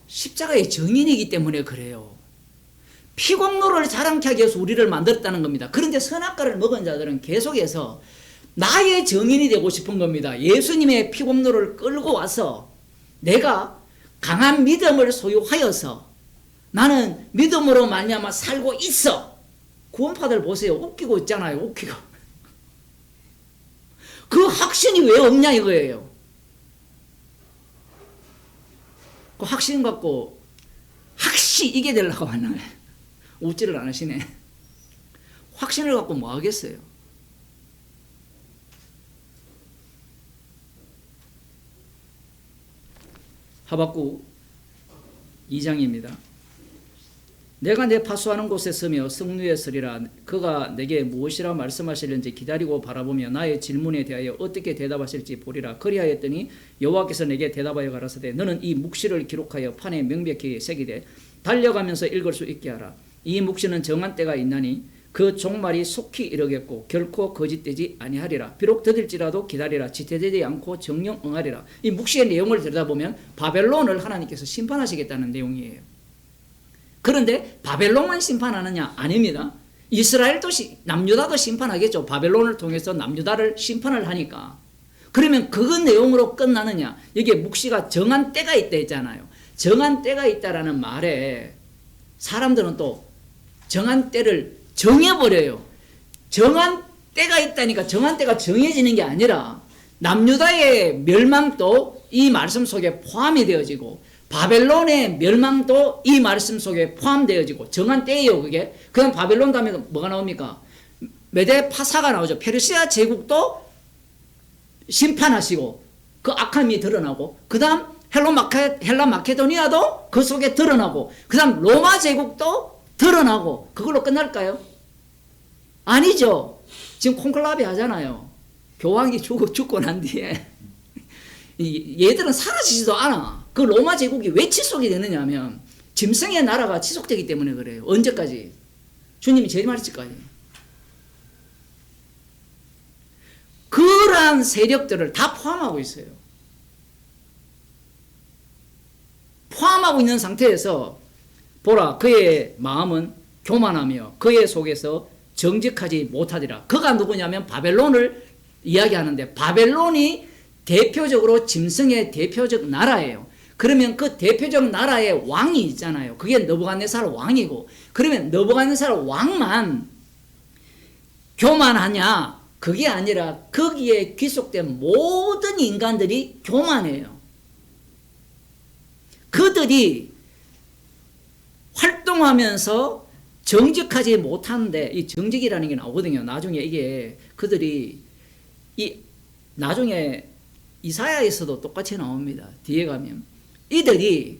십자가의 정인이기 때문에 그래요. 피공로를 자랑케 하기 위해서 우리를 만들었다는 겁니다. 그런데 선악과를 먹은 자들은 계속해서 나의 정인이 되고 싶은 겁니다. 예수님의 피공로를 끌고 와서 내가 강한 믿음을 소유하여서 나는 믿음으로 말미암아 살고 있어. 구원파들 보세요. 웃기고 있잖아요. 웃기고. 그 확신이 왜 없냐 이거예요. 그 확신 갖고 확시 이게 되려고 하나 웃지를 않으시네. 확신을 갖고 뭐 하겠어요. 하박국 2장입니다. 내가 내 파수하는 곳에 서며 성루에 서리라. 그가 내게 무엇이라 말씀하시는지 기다리고 바라보며 나의 질문에 대하여 어떻게 대답하실지 보리라. 그리하였더니 여호와께서 내게 대답하여 가라사대 너는 이 묵시를 기록하여 판에 명백히 새기되 달려가면서 읽을 수 있게 하라. 이 묵시는 정한 때가 있나니 그 종말이 속히 이르겠고 결코 거짓되지 아니하리라. 비록 더딜지라도 기다리라. 지체되지 않고 정령 응하리라. 이 묵시의 내용을 들여다보면 바벨론을 하나님께서 심판하시겠다는 내용이에요. 그런데 바벨론만 심판하느냐? 아닙니다. 이스라엘도 남유다도 심판하겠죠. 바벨론을 통해서 남유다를 심판을 하니까. 그러면 그 내용으로 끝나느냐? 여기에 묵시가 정한 때가 있다 했잖아요. 정한 때가 있다라는 말에 사람들은 또 정한 때를 정해버려요. 정한 때가 있다니까 정한 때가 정해지는 게 아니라 남유다의 멸망도 이 말씀 속에 포함이 되어지고 바벨론의 멸망도 이 말씀 속에 포함되어지고 정한 때예요. 그게. 그냥 바벨론 다음에 뭐가 나옵니까? 메데 파사가 나오죠. 페르시아 제국도 심판하시고 그 악함이 드러나고 그 다음 헬라 마케도니아도 그 속에 드러나고 그 다음 로마 제국도 드러나고 그걸로 끝날까요? 아니죠. 지금 콘클라베 하잖아요. 교황이 죽고 난 뒤에 얘들은 사라지지도 않아. 그 로마 제국이 왜 지속이 되느냐 하면 짐승의 나라가 지속되기 때문에 그래요. 언제까지? 주님이 재림하실까지. 그러한 세력들을 다 포함하고 있어요. 포함하고 있는 상태에서 보라 그의 마음은 교만하며 그의 속에서 정직하지 못하리라. 그가 누구냐면 바벨론을 이야기하는데 바벨론이 대표적으로 짐승의 대표적 나라예요. 그러면 그 대표적 나라의 왕이 있잖아요. 그게 느부갓네살 왕이고 그러면 느부갓네살 왕만 교만하냐? 그게 아니라 거기에 귀속된 모든 인간들이 교만해요. 그들이 활동하면서 정직하지 못하는데 이 정직이라는 게 나오거든요. 나중에 이게 그들이 나중에 이사야에서도 똑같이 나옵니다. 뒤에 가면 이들이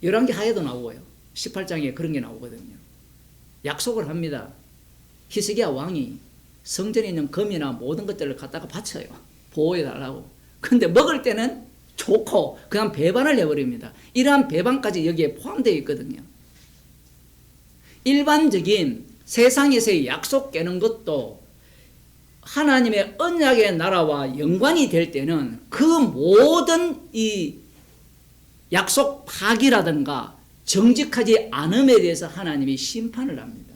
열왕기 하에도 나오고요. 18장에 그런 게 나오거든요. 약속을 합니다. 히스기야 왕이 성전에 있는 금이나 모든 것들을 갖다가 바쳐요. 보호해달라고. 근데 먹을 때는 좋고 그냥 배반을 해버립니다. 이러한 배반까지 여기에 포함되어 있거든요. 일반적인 세상에서의 약속 깨는 것도 하나님의 언약의 나라와 연관이 될 때는 그 모든 이 약속 파기라든가 정직하지 않음에 대해서 하나님이 심판을 합니다.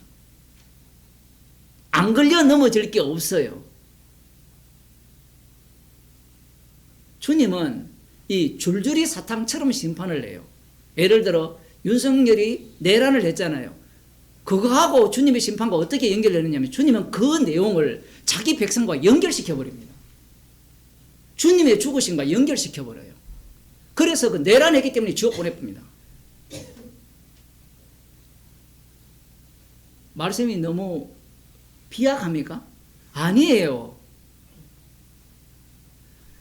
안 걸려 넘어질 게 없어요. 주님은 이 줄줄이 사탕처럼 심판을 해요. 예를 들어 윤석열이 내란을 했잖아요. 그거하고 주님의 심판과 어떻게 연결되느냐면 주님은 그 내용을 자기 백성과 연결시켜 버립니다. 주님의 죽으심과 연결시켜 버려요. 그래서 그 내란했기 때문에 지옥 보내봅니다. 말씀이 너무 비약합니까? 아니에요.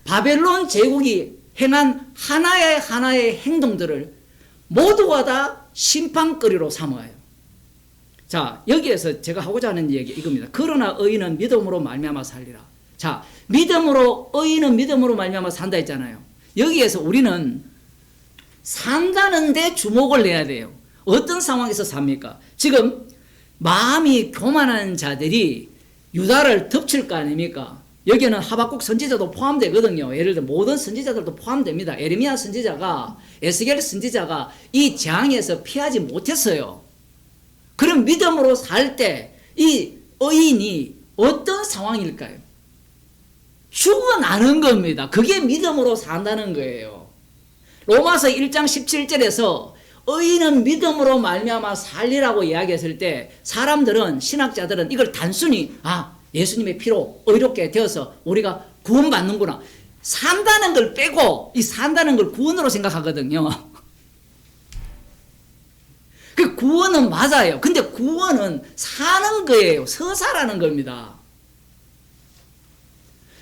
바벨론 제국이 행한 하나의 행동들을 모두가 다 심판거리로 삼아요. 자, 여기에서 제가 하고자 하는 얘기 이겁니다. 그러나 의인은 믿음으로 말미암아 살리라. 자, 의인은 믿음으로 말미암아 산다 했잖아요. 여기에서 우리는 산다는데 주목을 내야 돼요. 어떤 상황에서 삽니까? 지금 마음이 교만한 자들이 유다를 덮칠 거 아닙니까? 여기에는 하박국 선지자도 포함되거든요. 예를 들어 모든 선지자들도 포함됩니다. 에레미야 선지자가, 에스겔 선지자가 이 재앙에서 피하지 못했어요. 그럼 믿음으로 살 때 이 의인이 어떤 상황일까요? 죽어나는 겁니다. 그게 믿음으로 산다는 거예요. 로마서 1장 17절에서 의인은 믿음으로 말미암아 살리라고 이야기했을 때 사람들은, 신학자들은 이걸 단순히 예수님의 피로 의롭게 되어서 우리가 구원받는구나, 산다는 걸 빼고 이 산다는 걸 구원으로 생각하거든요. 그 구원은 맞아요. 근데 구원은 사는 거예요. 서사라는 겁니다.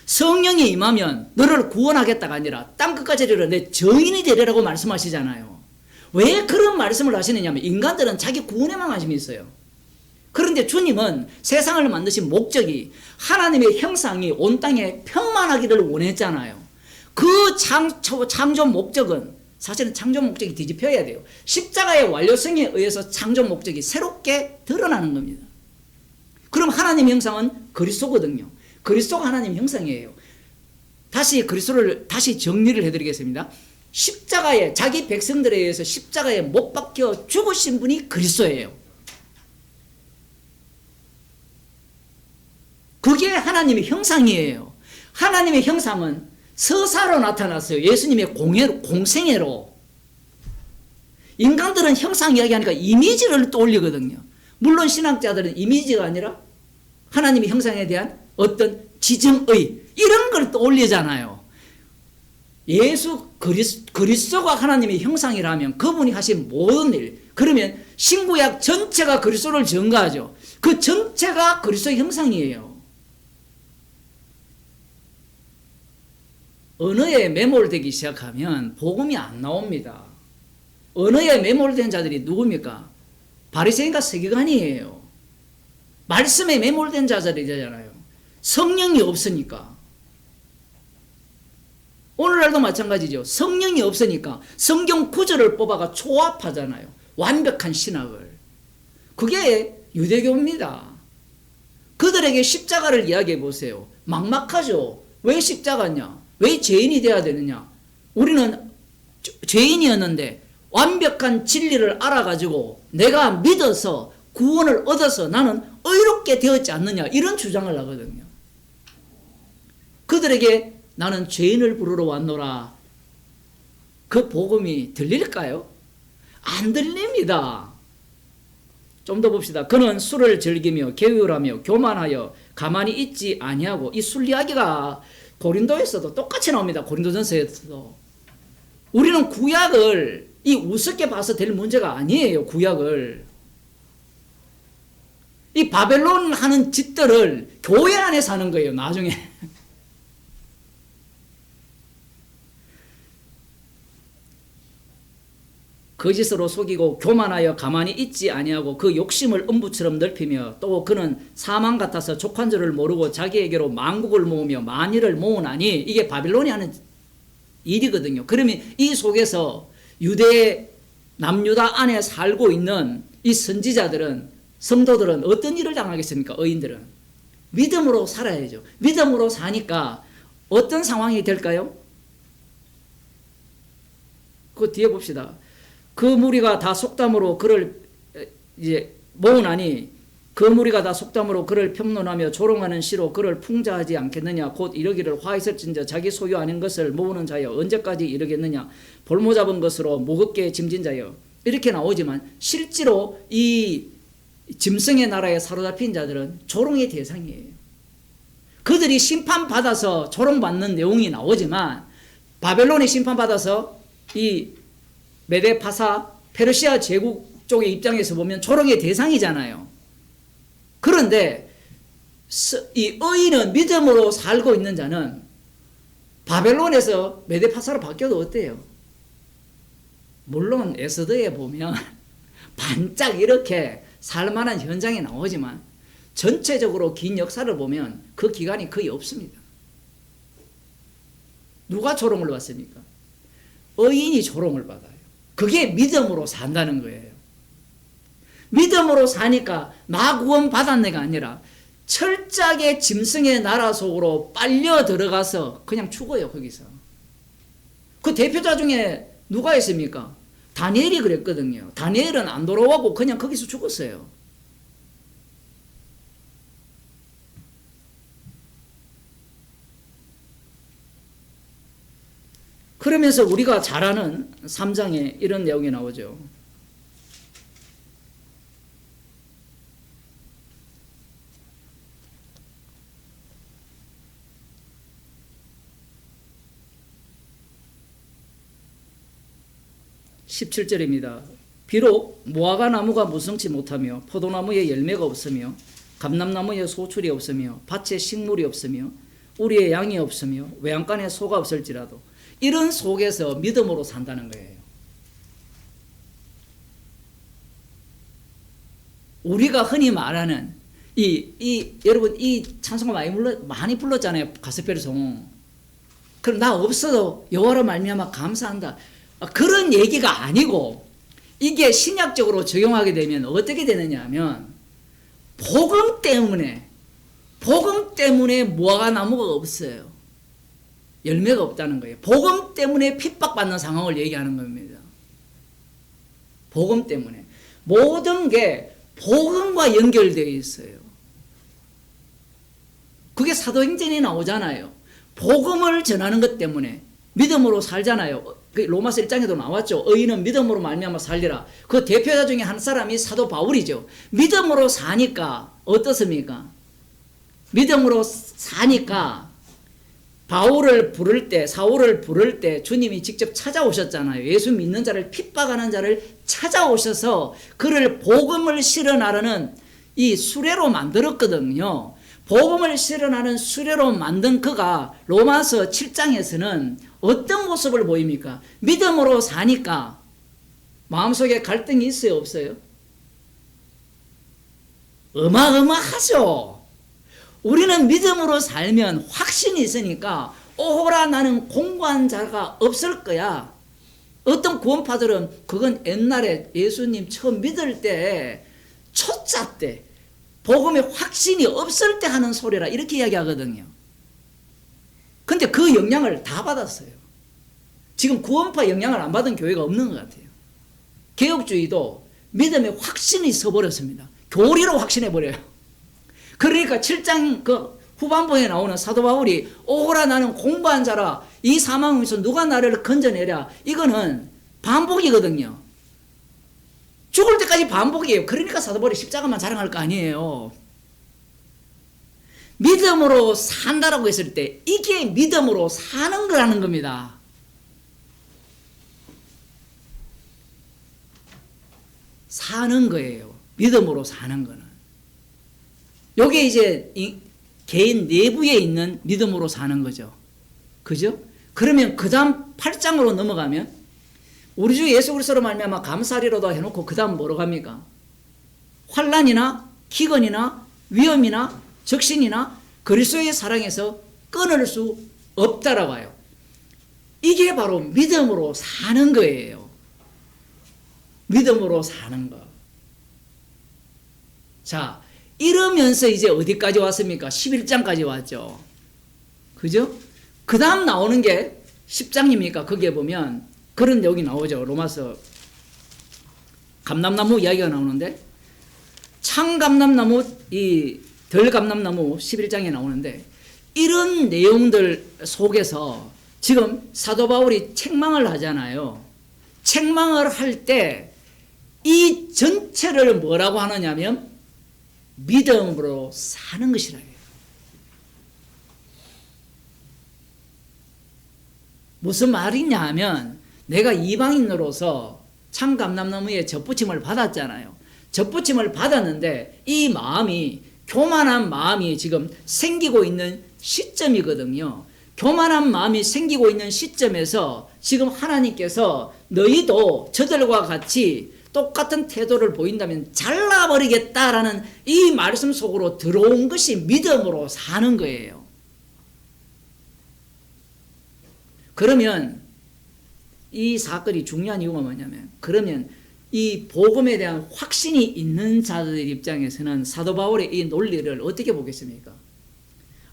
성령이 임하면 너를 구원하겠다가 아니라 땅끝까지 이르러 내 증인이 되리라고 말씀하시잖아요. 왜 그런 말씀을 하시느냐면 인간들은 자기 구원에만 관심이 있어요. 그런데 주님은 세상을 만드신 목적이 하나님의 형상이 온 땅에 평만하기를 원했잖아요. 그 창조 목적은 사실은 창조 목적이 뒤집혀야 돼요. 십자가의 완료성에 의해서 창조 목적이 새롭게 드러나는 겁니다. 그럼 하나님의 형상은 그리스도거든요. 그리스도가 하나님 형상이에요. 그리스도를 다시 정리를 해드리겠습니다. 십자가에, 자기 백성들에 의해서 십자가에 못 박혀 죽으신 분이 그리스도예요. 그게 하나님의 형상이에요. 하나님의 형상은 서사로 나타났어요. 예수님의 공생애로. 인간들은 형상 이야기하니까 이미지를 떠올리거든요. 물론 신학자들은 이미지가 아니라 하나님의 형상에 대한 어떤 지정의, 이런 걸 떠올리잖아요. 그리스도가 하나님의 형상이라면 그분이 하신 모든 일, 그러면 신구약 전체가 그리스도를 증거하죠. 그 전체가 그리스도의 형상이에요. 언어에 매몰되기 시작하면 복음이 안 나옵니다. 언어에 매몰된 자들이 누굽니까? 바리새인과 서기관이에요. 말씀에 매몰된 자들이잖아요. 성령이 없으니까. 오늘날도 마찬가지죠. 성령이 없으니까 성경 구절을 뽑아가 초합하잖아요. 완벽한 신학을. 그게 유대교입니다. 그들에게 십자가를 이야기해 보세요. 막막하죠. 왜 십자가냐? 왜 죄인이 되어야 되느냐? 우리는 죄인이었는데 완벽한 진리를 알아가지고 내가 믿어서 구원을 얻어서 나는 의롭게 되었지 않느냐, 이런 주장을 하거든요. 그들에게 나는 죄인을 부르러 왔노라, 그 복음이 들릴까요? 안 들립니다. 좀 더 봅시다. 그는 술을 즐기며 게으르며 교만하여 가만히 있지 아니하고, 이 술 이야기가 고린도에서도 똑같이 나옵니다. 고린도전서에서도. 우리는 구약을 이 우습게 봐서 될 문제가 아니에요. 구약을. 이 바벨론 하는 짓들을 교회 안에서 하는 거예요. 나중에. 거짓으로 속이고 교만하여 가만히 있지 아니하고 그 욕심을 음부처럼 넓히며, 또 그는 사망 같아서 족한 줄을 모르고 자기에게로 만국을 모으며 만일을 모으나니, 이게 바빌론이 하는 일이거든요. 그러면 이 속에서 유대 남유다 안에 살고 있는 이 선지자들은, 성도들은 어떤 일을 당하겠습니까? 의인들은 믿음으로 살아야죠. 믿음으로 사니까 어떤 상황이 될까요? 그 뒤에 봅시다. 그 무리가 다 속담으로 그를 이제 모으나니 그 무리가 다 속담으로 그를 평론하며 조롱하는 시로 그를 풍자하지 않겠느냐. 곧 이르기를 화 있을진저 자기 소유 아닌 것을 모으는 자여 언제까지 이르겠느냐. 볼모 잡은 것으로 무겁게 짐진 자여. 이렇게 나오지만 실제로 이 짐승의 나라에 사로잡힌 자들은 조롱의 대상이에요. 그들이 심판받아서 조롱받는 내용이 나오지만 바벨론이 심판받아서 이 메데파사 페르시아 제국 쪽의 입장에서 보면 조롱의 대상이잖아요. 그런데 이 의인은 믿음으로 살고 있는 자는 바벨론에서 메데파사로 바뀌어도 어때요? 물론 에스더에 보면 반짝 이렇게 살만한 현장이 나오지만 전체적으로 긴 역사를 보면 그 기간이 거의 없습니다. 누가 조롱을 받습니까? 의인이 조롱을 받아요. 그게 믿음으로 산다는 거예요. 믿음으로 사니까 나 구원 받았네가 아니라 철저하게 짐승의 나라 속으로 빨려 들어가서 그냥 죽어요. 거기서. 그 대표자 중에 누가 있습니까? 다니엘이 그랬거든요. 다니엘은 안 돌아오고 그냥 거기서 죽었어요. 그러면서 우리가 잘 아는 3장에 이런 내용이 나오죠. (17절입니다) 비록 무화과 나무가 무성치 못하며 포도나무에 열매가 없으며 감람나무에 소출이 없으며 밭에 식물이 없으며 우리의 양이 없으며 외양간에 소가 없을지라도 이런 속에서 믿음으로 산다는 거예요. 우리가 흔히 말하는 여러분 이 찬송가 많이 불렀잖아요. 가스펠송. 그럼 나 없어도 여호와로 말미암아 감사한다. 그런 얘기가 아니고 이게 신약적으로 적용하게 되면 어떻게 되느냐 하면 복음 때문에 무화과 나무가 없어요. 열매가 없다는 거예요. 복음 때문에 핍박받는 상황을 얘기하는 겁니다. 복음 때문에. 모든 게 복음과 연결되어 있어요. 그게 사도행전에 나오잖아요. 복음을 전하는 것 때문에 믿음으로 살잖아요. 로마서 1장에도 나왔죠. 의인은 믿음으로 말미암아 살리라. 그 대표자 중에 한 사람이 사도 바울이죠. 믿음으로 사니까 어떻습니까? 믿음으로 사니까 사울을 부를 때 주님이 직접 찾아오셨잖아요. 예수 믿는 자를 핍박하는 자를 찾아오셔서 그를 복음을 실현하라는 이 수레로 만들었거든요. 복음을 실현하는 수레로 만든 그가 로마서 7장에서는 어떤 모습을 보입니까? 믿음으로 사니까 마음속에 갈등이 있어요, 없어요? 어마어마하죠. 우리는 믿음으로 살면 확신이 있으니까 오호라 나는 공고한 자가 없을 거야. 어떤 구원파들은 그건 옛날에 예수님 처음 믿을 때 초짜 때 복음에 확신이 없을 때 하는 소리라 이렇게 이야기하거든요. 근데 그 영향을 다 받았어요. 지금 구원파 영향을 안 받은 교회가 없는 것 같아요. 개혁주의도 믿음에 확신이 서버렸습니다. 교리로 확신해버려요. 그러니까 7장 그 후반부에 나오는 사도 바울이 오호라 나는 공부한 자라 이 사망에서 누가 나를 건져내랴 이거는 반복이거든요. 죽을 때까지 반복이에요. 그러니까 사도 바울이 십자가만 자랑할 거 아니에요. 믿음으로 산다라고 했을 때 이게 믿음으로 사는 거라는 겁니다. 사는 거예요. 믿음으로 사는 거는. 요게 이제 개인 내부에 있는 믿음으로 사는 거죠. 그죠? 그러면 그 다음 8장으로 넘어가면 우리 주 예수 그리스도로 말미암아 감사리로다 해놓고 그 다음 뭐로 갑니까? 환난이나 기근이나 위험이나 적신이나 그리스도의 사랑에서 끊을 수 없다라고 해요. 이게 바로 믿음으로 사는 거예요. 믿음으로 사는 거. 자, 이러면서 이제 어디까지 왔습니까? 11장까지 왔죠. 그죠? 그 다음 나오는 게 10장입니까? 거기에 보면 그런 내용이 나오죠. 로마서 감람나무 이야기가 나오는데, 창감람나무, 이 덜감람나무 11장에 나오는데, 이런 내용들 속에서 지금 사도 바울이 책망을 하잖아요. 책망을 할 때 이 전체를 뭐라고 하느냐면 믿음으로 사는 것이라 해요. 무슨 말이냐 하면, 내가 이방인으로서 창감람나무에 젖붙임을 받았잖아요. 젖붙임을 받았는데 이 마음이, 교만한 마음이 지금 생기고 있는 시점이거든요. 교만한 마음이 생기고 있는 시점에서 지금 하나님께서 너희도 저들과 같이 똑같은 태도를 보인다면 잘라버리겠다라는 이 말씀 속으로 들어온 것이 믿음으로 사는 거예요. 그러면 이 사건이 중요한 이유가 뭐냐면, 그러면 이 복음에 대한 확신이 있는 자들 입장에서는 사도 바울의 이 논리를 어떻게 보겠습니까?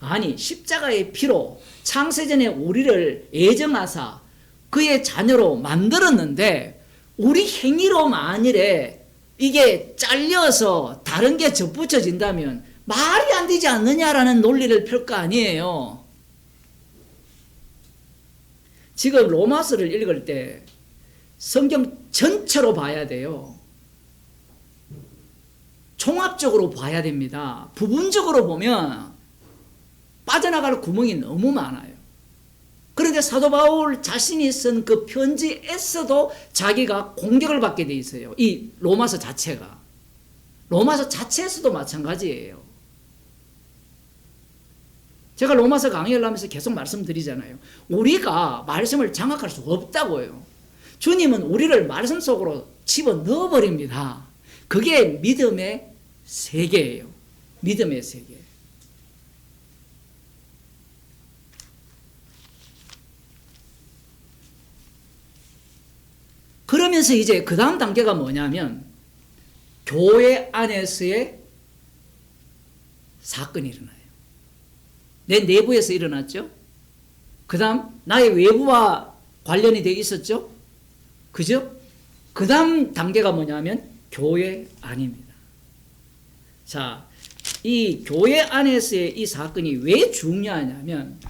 아니, 십자가의 피로 창세전에 우리를 애정하사 그의 자녀로 만들었는데 우리 행위로 만일에 이게 잘려서 다른 게 접붙여진다면 말이 안 되지 않느냐라는 논리를 펼 거 아니에요. 지금 로마서를 읽을 때 성경 전체로 봐야 돼요. 종합적으로 봐야 됩니다. 부분적으로 보면 빠져나갈 구멍이 너무 많아요. 그런데 사도 바울 자신이 쓴 그 편지에서도 자기가 공격을 받게 돼 있어요. 이 로마서 자체가. 로마서 자체에서도 마찬가지예요. 제가 로마서 강의를 하면서 계속 말씀드리잖아요. 우리가 말씀을 장악할 수 없다고요. 주님은 우리를 말씀 속으로 집어넣어 버립니다. 그게 믿음의 세계예요. 믿음의 세계. 그러면서 이제 그 다음 단계가 뭐냐면, 교회 안에서의 사건이 일어나요. 내 내부에서 일어났죠. 그 다음 나의 외부와 관련이 되어 있었죠. 그죠? 그 다음 단계가 뭐냐면 교회 안입니다. 자, 이 교회 안에서의 이 사건이 왜 중요하냐면,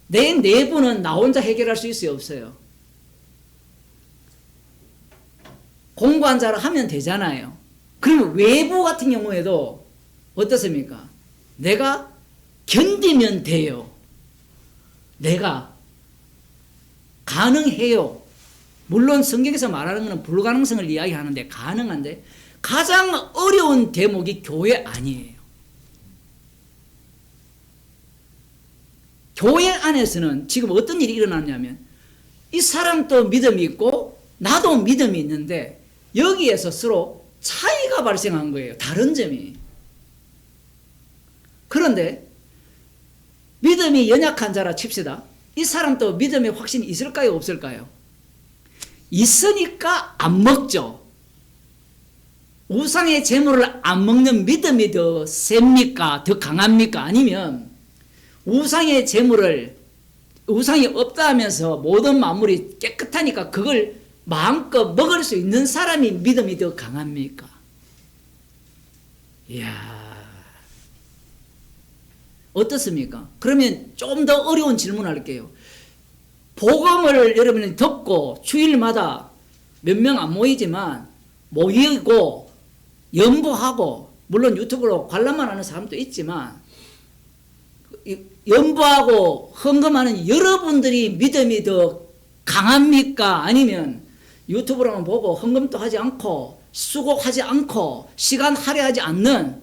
내 내부는 나 혼자 해결할 수 있어요, 없어요? 공부한 자를 하면 되잖아요. 그러면 외부 같은 경우에도 어떻습니까? 내가 견디면 돼요. 내가 가능해요. 물론 성경에서 말하는 것은 불가능성을 이야기하는데 가능한데, 가장 어려운 대목이 교회 아니에요. 교회 안에서는 지금 어떤 일이 일어났냐면, 이 사람도 믿음이 있고 나도 믿음이 있는데 여기에서 서로 차이가 발생한 거예요. 다른 점이. 그런데 믿음이 연약한 자라 칩시다. 이 사람도 믿음의 확신이 있을까요, 없을까요? 있으니까 안 먹죠. 우상의 재물을 안 먹는 믿음이 더 셉니까? 더 강합니까? 아니면 우상의 재물을, 우상이 없다 하면서 모든 만물이 깨끗하니까 그걸 마음껏 먹을 수 있는 사람이 믿음이 더 강합니까? 이야, 어떻습니까? 그러면 좀 더 어려운 질문 할게요. 복음을 여러분이 듣고 주일마다 몇 명 안 모이지만 모이고 연부하고, 물론 유튜브로 관람만 하는 사람도 있지만 연부하고 헌금하는 여러분들이 믿음이 더 강합니까? 아니면 유튜브로만 보고 헌금도 하지 않고 수고하지 않고 시간 할애하지 않는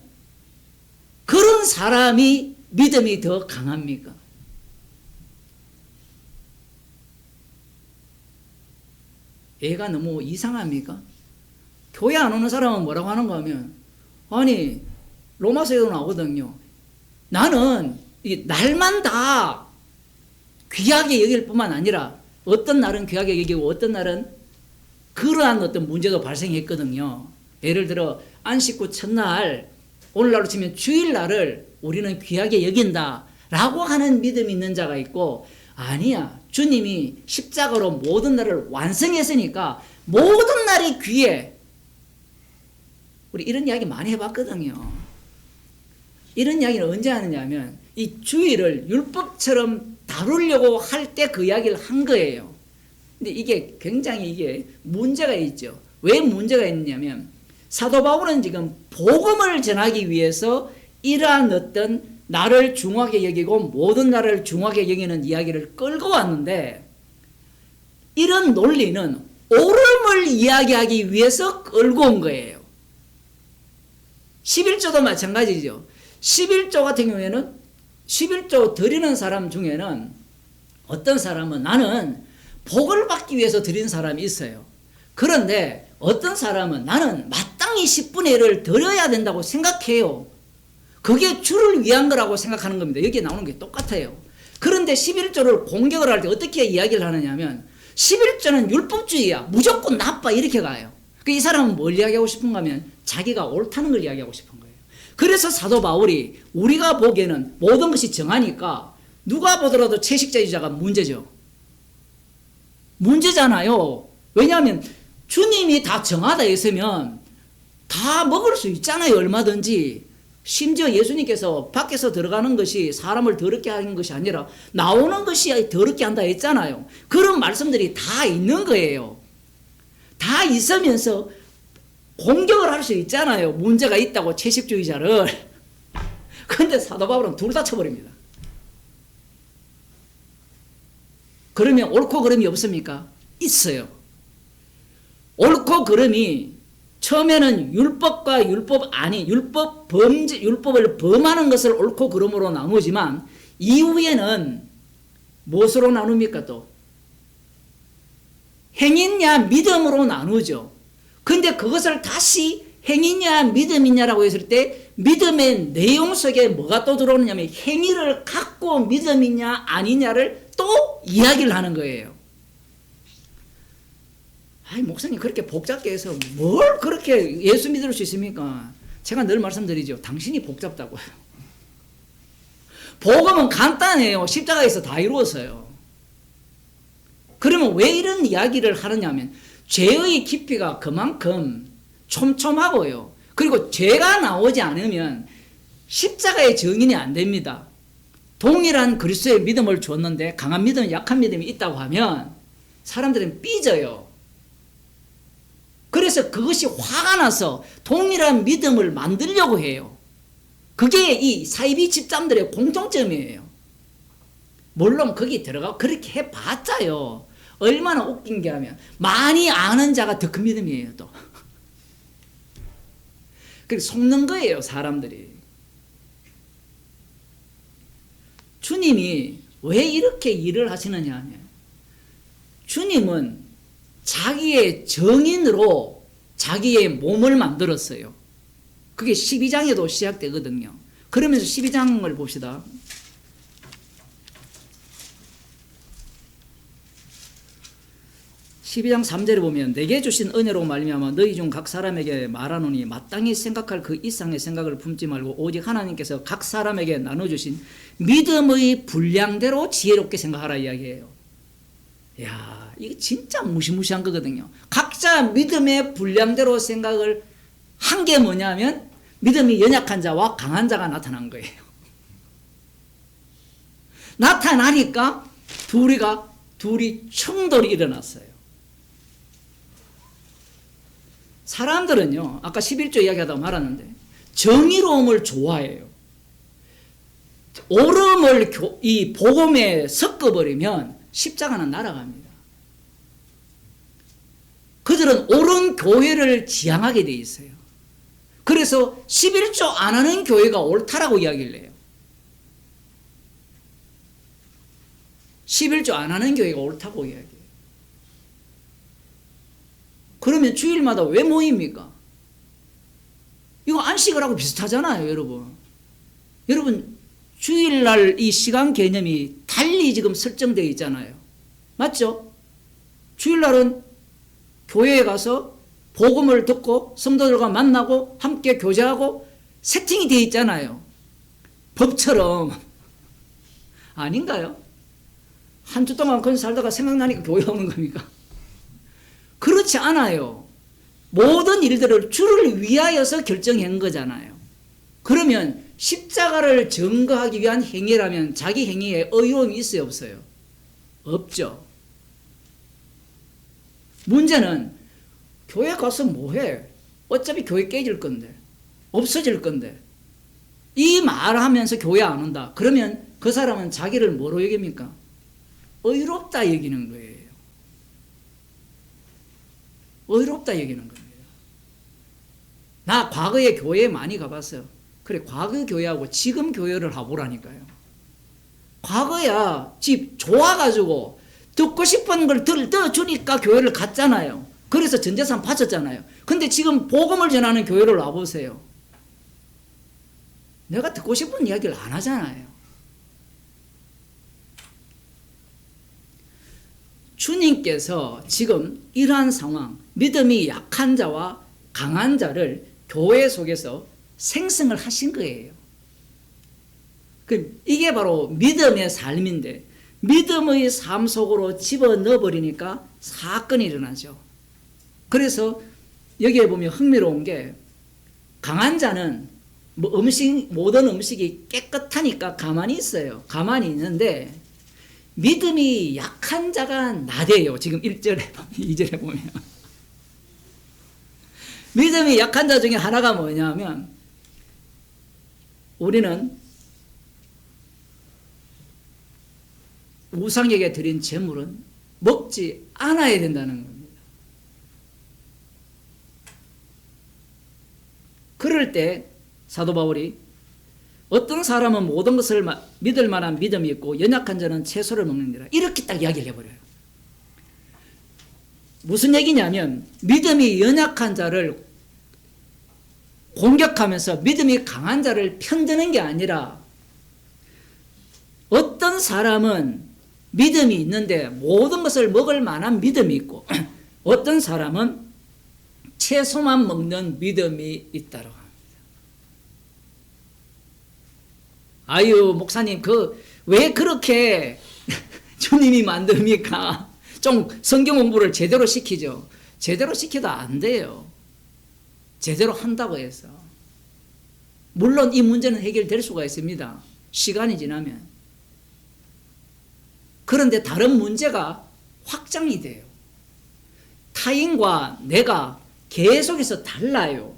그런 사람이 믿음이 더 강합니까? 애가 너무 이상합니까? 교회 안 오는 사람은 뭐라고 하는가 하면, 아니 로마서에도 나오거든요. 나는 이 날만 다 귀하게 여길 뿐만 아니라 어떤 날은 귀하게 여기고 어떤 날은 그러한 어떤 문제도 발생했거든요. 예를 들어 안식구 첫날, 오늘날로 치면 주일날을 우리는 귀하게 여긴다라고 하는 믿음이 있는 자가 있고, 아니야, 주님이 십자가로 모든 날을 완성했으니까 모든 날이 귀해. 우리 이런 이야기 많이 해봤거든요. 이런 이야기를 언제 하느냐면 이 주일을 율법처럼 다루려고 할 때 그 이야기를 한 거예요. 근데 이게 굉장히 이게 문제가 있죠. 왜 문제가 있냐면 사도 바울은 지금 복음을 전하기 위해서 이러한 어떤 나를 중하게 여기고 모든 나를 중하게 여기는 이야기를 끌고 왔는데, 이런 논리는 옳음을 이야기하기 위해서 끌고 온 거예요. 11조도 마찬가지죠. 11조 같은 경우에는 11조 드리는 사람 중에는 어떤 사람은 나는 복을 받기 위해서 드리는 사람이 있어요. 그런데 어떤 사람은 나는 마땅히 10분의 1을 드려야 된다고 생각해요. 그게 주를 위한 거라고 생각하는 겁니다. 여기에 나오는 게 똑같아요. 그런데 11조를 공격을 할 때 어떻게 이야기를 하느냐면 11조는 율법주의야. 무조건 나빠. 이렇게 가요. 이 사람은 뭘 이야기하고 싶은가 하면 자기가 옳다는 걸 이야기하고 싶은 거예요. 그래서 사도 바울이 우리가 보기에는 모든 것이 정하니까 누가 보더라도 채식주의자가 문제죠. 문제잖아요. 왜냐하면 주님이 다 정하다 했으면 다 먹을 수 있잖아요. 얼마든지. 심지어 예수님께서 밖에서 들어가는 것이 사람을 더럽게 하는 것이 아니라 나오는 것이 더럽게 한다 했잖아요. 그런 말씀들이 다 있는 거예요. 다 있으면서 공격을 할 수 있잖아요. 문제가 있다고 채식주의자를. 그런데 사도 바울은 둘 다 쳐버립니다. 그러면 옳고 그름이 없습니까? 있어요. 옳고 그름이 처음에는 율법과 율법 아닌 율법을 범하는 것을 옳고 그름으로 나누지만 이후에는 무엇으로 나눕니까 또? 행위냐 믿음으로 나누죠. 근데 그것을 다시 행위냐 믿음이냐라고 했을 때 믿음의 내용 속에 뭐가 또 들어오느냐면 행위를 갖고 믿음이냐 아니냐를 또 이야기를 하는 거예요. 아이, 목사님 그렇게 복잡게 해서 뭘 그렇게 예수 믿을 수 있습니까? 제가 늘 말씀드리죠. 당신이 복잡다고요. 복음은 간단해요. 십자가에서 다 이루었어요. 그러면 왜 이런 이야기를 하느냐면 죄의 깊이가 그만큼 촘촘하고요. 그리고 죄가 나오지 않으면 십자가의 증인이 안 됩니다. 동일한 그리스도의 믿음을 줬는데 강한 믿음, 약한 믿음이 있다고 하면 사람들은 삐져요. 그래서 그것이 화가 나서 동일한 믿음을 만들려고 해요. 그게 이 사이비 집단들의 공통점이에요. 물론 거기 들어가고 그렇게 해봤자요. 얼마나 웃긴 게 하면 많이 아는 자가 더 큰 믿음이에요 또. 그래서 속는 거예요 사람들이. 주님이 왜 이렇게 일을 하시느냐 하면 주님은 자기의 정인으로 자기의 몸을 만들었어요. 그게 12장에도 시작되거든요. 그러면서 12장을 봅시다. 12장 3절에 보면 내게 주신 은혜로 말미암아 너희 중 각 사람에게 말하노니 마땅히 생각할 그 이상의 생각을 품지 말고 오직 하나님께서 각 사람에게 나눠주신 믿음의 분량대로 지혜롭게 생각하라 이야기예요. 이야, 이게 진짜 무시무시한 거거든요. 각자 믿음의 분량대로 생각을 한 게 뭐냐면 믿음이 연약한 자와 강한 자가 나타난 거예요. 나타나니까 둘이 충돌이 일어났어요. 사람들은요, 아까 11조 이야기하다가 말았는데 정의로움을 좋아해요. 옳음을 이 복음에 섞어버리면 십자가는 날아갑니다. 그들은 옳은 교회를 지향하게 돼 있어요. 그래서 11조 안 하는 교회가 옳다라고 이야기를 해요. 11조 안 하는 교회가 옳다고 이야기해요. 그러면 주일마다 왜 모입니까? 이거 안식을 하고 비슷하잖아요, 여러분. 여러분, 주일날 이 시간 개념이 달리 지금 설정되어 있잖아요. 맞죠? 주일날은 교회에 가서 복음을 듣고 성도들과 만나고 함께 교제하고 세팅이 되어 있잖아요. 법처럼. 아닌가요? 한 주 동안 그런 살다가 생각나니까 교회 오는 겁니까? 그렇지 않아요. 모든 일들을 주를 위하여서 결정한 거잖아요. 그러면 십자가를 증거하기 위한 행위라면 자기 행위에 의로움이 있어요, 없어요? 없죠. 문제는 교회 가서 뭐해? 어차피 교회 깨질 건데, 없어질 건데, 이 말하면서 교회 안 온다. 그러면 그 사람은 자기를 뭐로 여깁니까? 의롭다 여기는 거예요. 의롭다 여기는 겁니다. 나 과거에 교회에 많이 가봤어요. 그래, 과거 교회하고 지금 교회를 해보라니까요. 과거야 집 좋아가지고 듣고 싶은 걸 들어주니까 교회를 갔잖아요. 그래서 전재산 바쳤잖아요. 근데 지금 복음을 전하는 교회를 와보세요. 내가 듣고 싶은 이야기를 안 하잖아요. 주님께서 지금 이러한 상황, 믿음이 약한 자와 강한 자를 교회 속에서 생성을 하신 거예요. 이게 바로 믿음의 삶인데, 믿음의 삶 속으로 집어넣어 버리니까 사건이 일어나죠. 그래서 여기에 보면 흥미로운 게, 강한 자는 모든 음식이 깨끗하니까 가만히 있어요. 가만히 있는데, 믿음이 약한 자가 나대요. 지금 1절에, 2절에 보면. 믿음이 약한 자 중에 하나가 뭐냐면, 우리는 우상에게 드린 제물은 먹지 않아야 된다는 겁니다. 그럴 때 사도 바울이 어떤 사람은 모든 것을 믿을 만한 믿음이 있고 연약한 자는 채소를 먹느니라, 이렇게 딱 이야기를 해버려요. 무슨 얘기냐면, 믿음이 연약한 자를 공격하면서 믿음이 강한 자를 편드는 게 아니라, 어떤 사람은 믿음이 있는데 모든 것을 먹을 만한 믿음이 있고, 어떤 사람은 채소만 먹는 믿음이 있다고 합니다. 아유, 목사님, 왜 그렇게 주님이 만듭니까? 좀 성경 공부를 제대로 시키죠. 제대로 시켜도 안 돼요. 제대로 한다고 해서. 물론 이 문제는 해결될 수가 있습니다. 시간이 지나면. 그런데 다른 문제가 확장이 돼요. 타인과 내가 계속해서 달라요.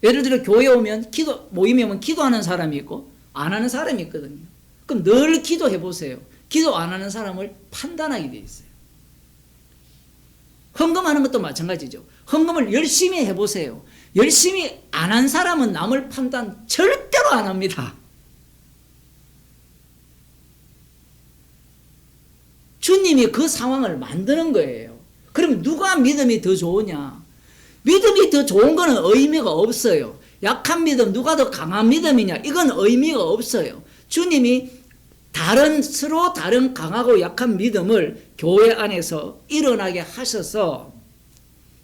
예를 들어 교회 오면 모임에 오면 기도하는 사람이 있고 안 하는 사람이 있거든요. 그럼 늘 기도해 보세요. 기도 안 하는 사람을 판단하게 돼 있어요. 헌금하는 것도 마찬가지죠. 헌금을 열심히 해보세요. 열심히 안 한 사람은 남을 판단 절대로 안 합니다. 주님이 그 상황을 만드는 거예요. 그럼 누가 믿음이 더 좋으냐? 믿음이 더 좋은 거는 의미가 없어요. 약한 믿음, 누가 더 강한 믿음이냐? 이건 의미가 없어요. 주님이 서로 다른 강하고 약한 믿음을 교회 안에서 일어나게 하셔서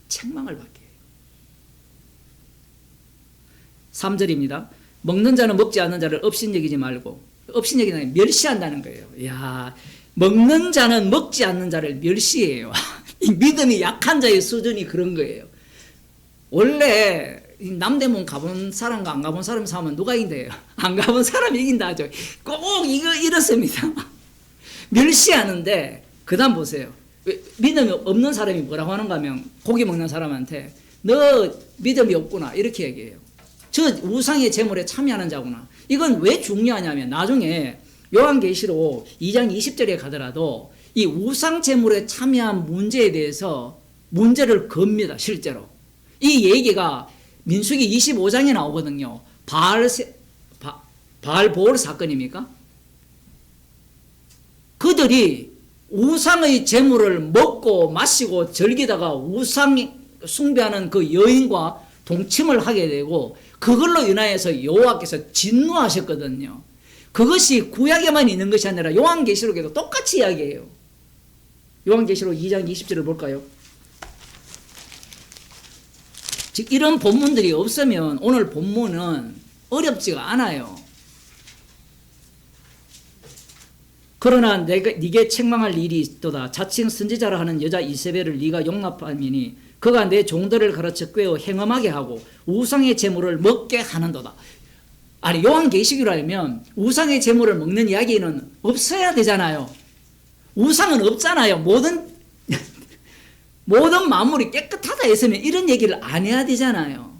책망을 받게 해요. 3절입니다. 먹는 자는 먹지 않는 자를 업신여기지 말고, 업신여기는 멸시한다는 거예요. 이야, 먹는 자는 먹지 않는 자를 멸시해요. 이 믿음이 약한 자의 수준이 그런 거예요. 원래 남대문 가본 사람과 안 가본 사람 싸우면 누가 이긴대요? 안 가본 사람이 이긴다 하죠. 꼭 이렇습니다. 멸시하는데, 그 다음 보세요. 믿음이 없는 사람이 뭐라고 하는가 하면, 고기 먹는 사람한테 너 믿음이 없구나 이렇게 얘기해요. 저 우상의 제물에 참여하는 자구나. 이건 왜 중요하냐면, 나중에 요한계시록 2장 20절에 가더라도 이 우상 제물에 참여한 문제에 대해서 문제를 겁니다. 실제로 이 얘기가 민수기 25장에 나오거든요. 바알보올 사건입니까? 그들이 우상의 제물을 먹고 마시고 즐기다가 우상 숭배하는 그 여인과 동침을 하게 되고 그걸로 인하여서 여호와께서 진노하셨거든요. 그것이 구약에만 있는 것이 아니라 요한계시록에도 똑같이 이야기해요. 요한계시록 2장 20절을 볼까요? 즉 이런 본문들이 없으면 오늘 본문은 어렵지가 않아요. 그러나 네게 책망할 일이 있도다. 자칭 선지자라 하는 여자 이세벨을 네가 용납함이니 그가 내 종들을 가르쳐 꿰어 행음하게 하고 우상의 제물을 먹게 하는도다. 아니 요한계시록이라면 우상의 제물을 먹는 이야기는 없어야 되잖아요. 우상은 없잖아요. 모든 만물이 깨끗하다 했으면 이런 얘기를 안 해야 되잖아요.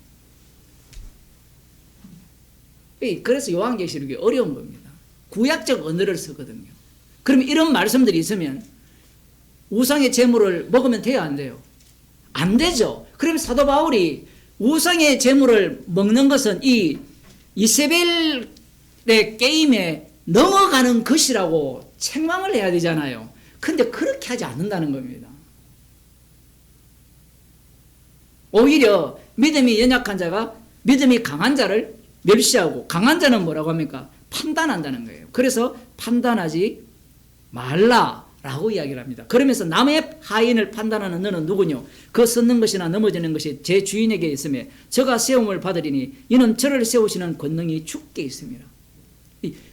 그래서 요한계시록이 어려운 겁니다. 구약적 언어를 쓰거든요. 그러면 이런 말씀들이 있으면 우상의 제물을 먹으면 돼요, 안 돼요? 안 되죠. 그럼 사도 바울이 우상의 제물을 먹는 것은 이 이세벨의 게임에 넘어가는 것이라고 책망을 해야 되잖아요. 근데 그렇게 하지 않는다는 겁니다. 오히려 믿음이 연약한 자가 믿음이 강한 자를 멸시하고 강한 자는 뭐라고 합니까? 판단한다는 거예요. 그래서 판단하지 말라라고 이야기를 합니다. 그러면서 남의 하인을 판단하는 너는 누구뇨? 그 섰는 것이나 넘어지는 것이 제 주인에게 있으며 저가 세움을 받으리니 이는 저를 세우시는 권능이 주께 있습니다.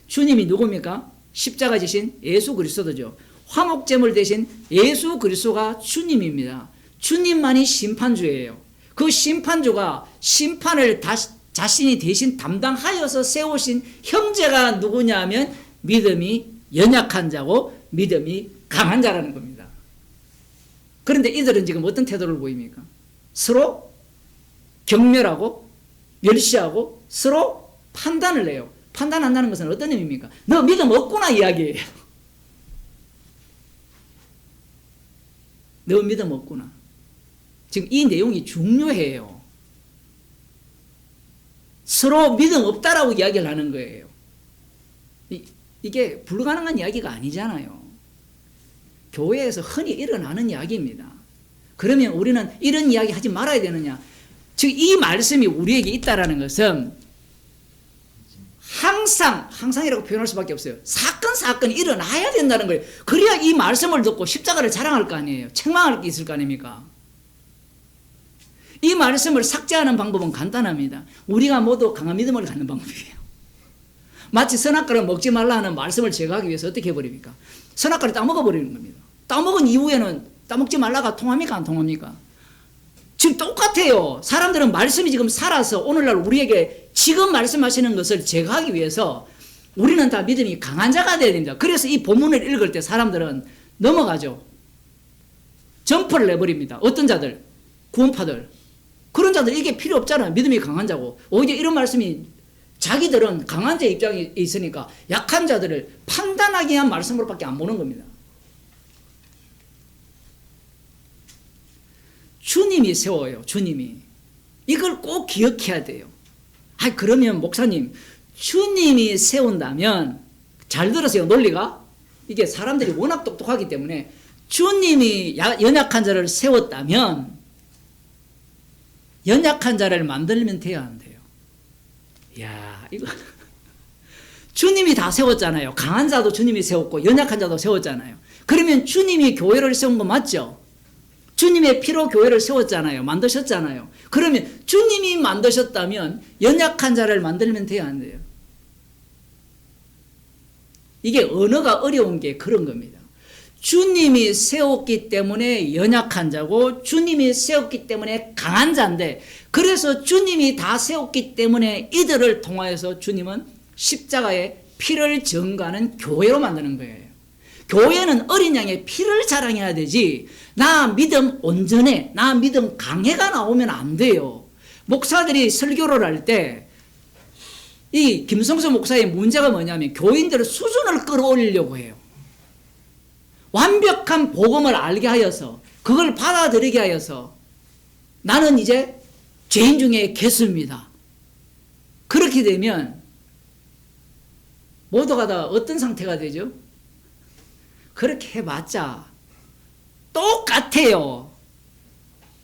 주님이 누굽니까? 십자가 지신 예수 그리스도죠. 화목제물 대신 예수 그리스도가 주님입니다. 주님만이 심판주예요. 그 심판주가 심판을 자신이 대신 담당하여서 세우신 형제가 누구냐 하면 믿음이 연약한 자고 믿음이 강한 자라는 겁니다. 그런데 이들은 지금 어떤 태도를 보입니까? 서로 경멸하고 멸시하고 서로 판단을 해요. 판단한다는 것은 어떤 의미입니까? 너 믿음 없구나 이야기예요. 너 믿음 없구나. 지금 이 내용이 중요해요. 서로 믿음 없다라고 이야기를 하는 거예요. 이게 불가능한 이야기가 아니잖아요. 교회에서 흔히 일어나는 이야기입니다. 그러면 우리는 이런 이야기 하지 말아야 되느냐? 즉 이 말씀이 우리에게 있다라는 것은 항상이라고 표현할 수밖에 없어요. 사건이 일어나야 된다는 거예요. 그래야 이 말씀을 듣고 십자가를 자랑할 거 아니에요. 책망할 게 있을 거 아닙니까? 이 말씀을 삭제하는 방법은 간단합니다. 우리가 모두 강한 믿음을 갖는 방법이에요. 마치 선악과를 먹지 말라 하는 말씀을 제거하기 위해서 어떻게 해버립니까? 선악과를 따먹어버리는 겁니다. 따먹은 이후에는 따먹지 말라가 통합니까? 안 통합니까? 지금 똑같아요. 사람들은 말씀이 지금 살아서 오늘날 우리에게 지금 말씀하시는 것을 제거하기 위해서 우리는 다 믿음이 강한 자가 되어야 됩니다. 그래서 이 본문을 읽을 때 사람들은 넘어가죠. 점프를 내버립니다. 어떤 자들? 구원파들. 그런 자들 이게 필요 없잖아요. 믿음이 강한 자고. 오히려 이런 말씀이 자기들은 강한 자 입장에 있으니까 약한 자들을 판단하기 위한 말씀으로밖에 안 보는 겁니다. 주님이 세워요. 주님이. 이걸 꼭 기억해야 돼요. 그러면 목사님 주님이 세운다면 잘 들으세요. 논리가. 이게 사람들이 워낙 똑똑하기 때문에 주님이 연약한 자를 세웠다면 연약한 자를 만들면 돼야 안 돼요. 이야, 이거 주님이 다 세웠잖아요. 강한 자도 주님이 세웠고 연약한 자도 세웠잖아요. 그러면 주님이 교회를 세운 거 맞죠? 주님의 피로 교회를 세웠잖아요. 만드셨잖아요. 그러면 주님이 만드셨다면 연약한 자를 만들면 돼야 안 돼요. 이게 언어가 어려운 게 그런 겁니다. 주님이 세웠기 때문에 연약한 자고 주님이 세웠기 때문에 강한 자인데 그래서 주님이 다 세웠기 때문에 이들을 통하여서 주님은 십자가에 피를 증거하는 교회로 만드는 거예요. 교회는 어린 양의 피를 자랑해야 되지 나 믿음 온전해 나 믿음 강해가 나오면 안 돼요. 목사들이 설교를 할 때 이 김성수 목사의 문제가 뭐냐면 교인들의 수준을 끌어올리려고 해요. 완벽한 복음을 알게 하여서 그걸 받아들이게 하여서 나는 이제 죄인 중에 개수입니다. 그렇게 되면 모두가 다 어떤 상태가 되죠? 그렇게 해봤자 똑같아요.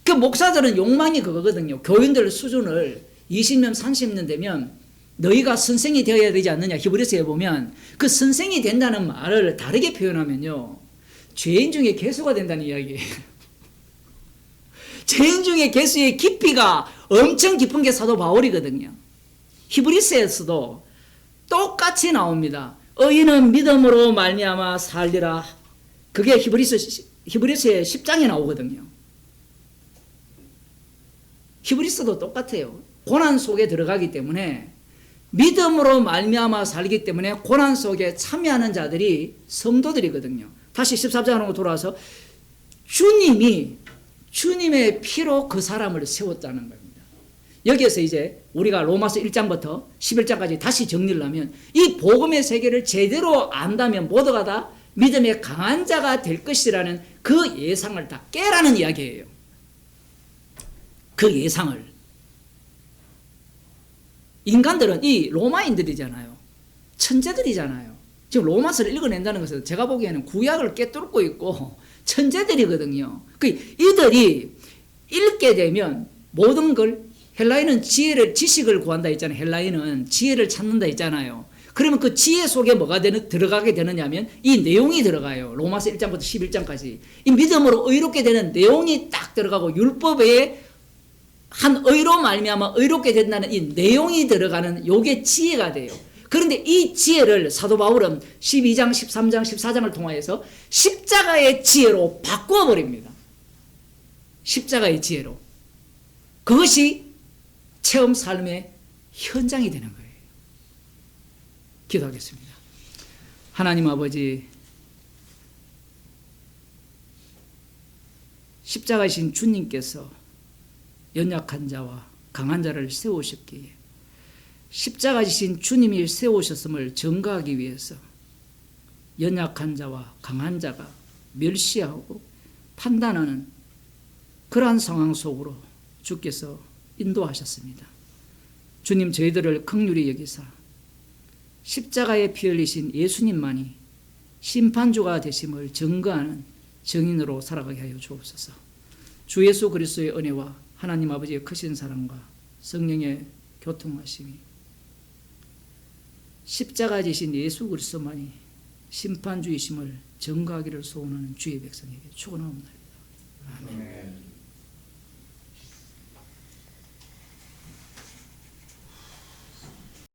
그 목사들은 욕망이 그거거든요. 교인들 수준을 20년, 30년 되면 너희가 선생이 되어야 되지 않느냐. 히브리서에 보면 그 선생이 된다는 말을 다르게 표현하면요. 죄인 중에 개수가 된다는 이야기예요. 죄인 중에 개수의 깊이가 엄청 깊은 게 사도 바울이거든요. 히브리서에서도 똑같이 나옵니다. 의인은 믿음으로 말미암아 살리라. 그게 히브리서의 10장에 나오거든요. 히브리서도 똑같아요. 고난 속에 들어가기 때문에 믿음으로 말미암아 살기 때문에 고난 속에 참여하는 자들이 성도들이거든요. 다시 14장으로 돌아와서 주님의 피로 그 사람을 세웠다는 겁니다. 여기에서 이제 우리가 로마서 1장부터 11장까지 다시 정리를 하면 이 복음의 세계를 제대로 안다면 모두가 다 믿음의 강한 자가 될 것이라는 그 예상을 다 깨라는 이야기예요. 그 예상을. 인간들은 이 로마인들이잖아요. 천재들이잖아요. 지금 로마서를 읽어낸다는 것은 제가 보기에는 구약을 꿰뚫고 있고 천재들이거든요. 이들이 읽게 되면 모든 걸 헬라인은 지식을 구한다 했잖아요. 헬라인은 지혜를 찾는다 했잖아요. 그러면 그 지혜 속에 뭐가 들어가게 되느냐면 이 내용이 들어가요. 로마서 1장부터 11장까지. 이 믿음으로 의롭게 되는 내용이 딱 들어가고 율법에 한 의로 말미암아 의롭게 된다는 이 내용이 들어가는 요게 지혜가 돼요. 그런데 이 지혜를 사도 바울은 12장, 13장, 14장을 통하여서 십자가의 지혜로 바꾸어 버립니다. 십자가의 지혜로. 그것이 체험 삶의 현장이 되는 거예요. 기도하겠습니다. 하나님 아버지, 십자가이신 주님께서 연약한 자와 강한 자를 세우셨기에 십자가이신 주님이 세우셨음을 증거하기 위해서 연약한 자와 강한 자가 멸시하고 판단하는 그러한 상황 속으로 주께서 인도하셨습니다. 주님, 저희들을 긍휼히 여기사 십자가에 피 흘리신 예수님만이 심판주가 되심을 증거하는 증인으로 살아가게 하여 주옵소서. 주 예수 그리스도의 은혜와 하나님 아버지의 크신 사랑과 성령의 교통하심이 십자가 지신 예수 그리스도만이 심판주이심을 증거하기를 소원하는 주의 백성에게 축원하옵나이다. 아멘.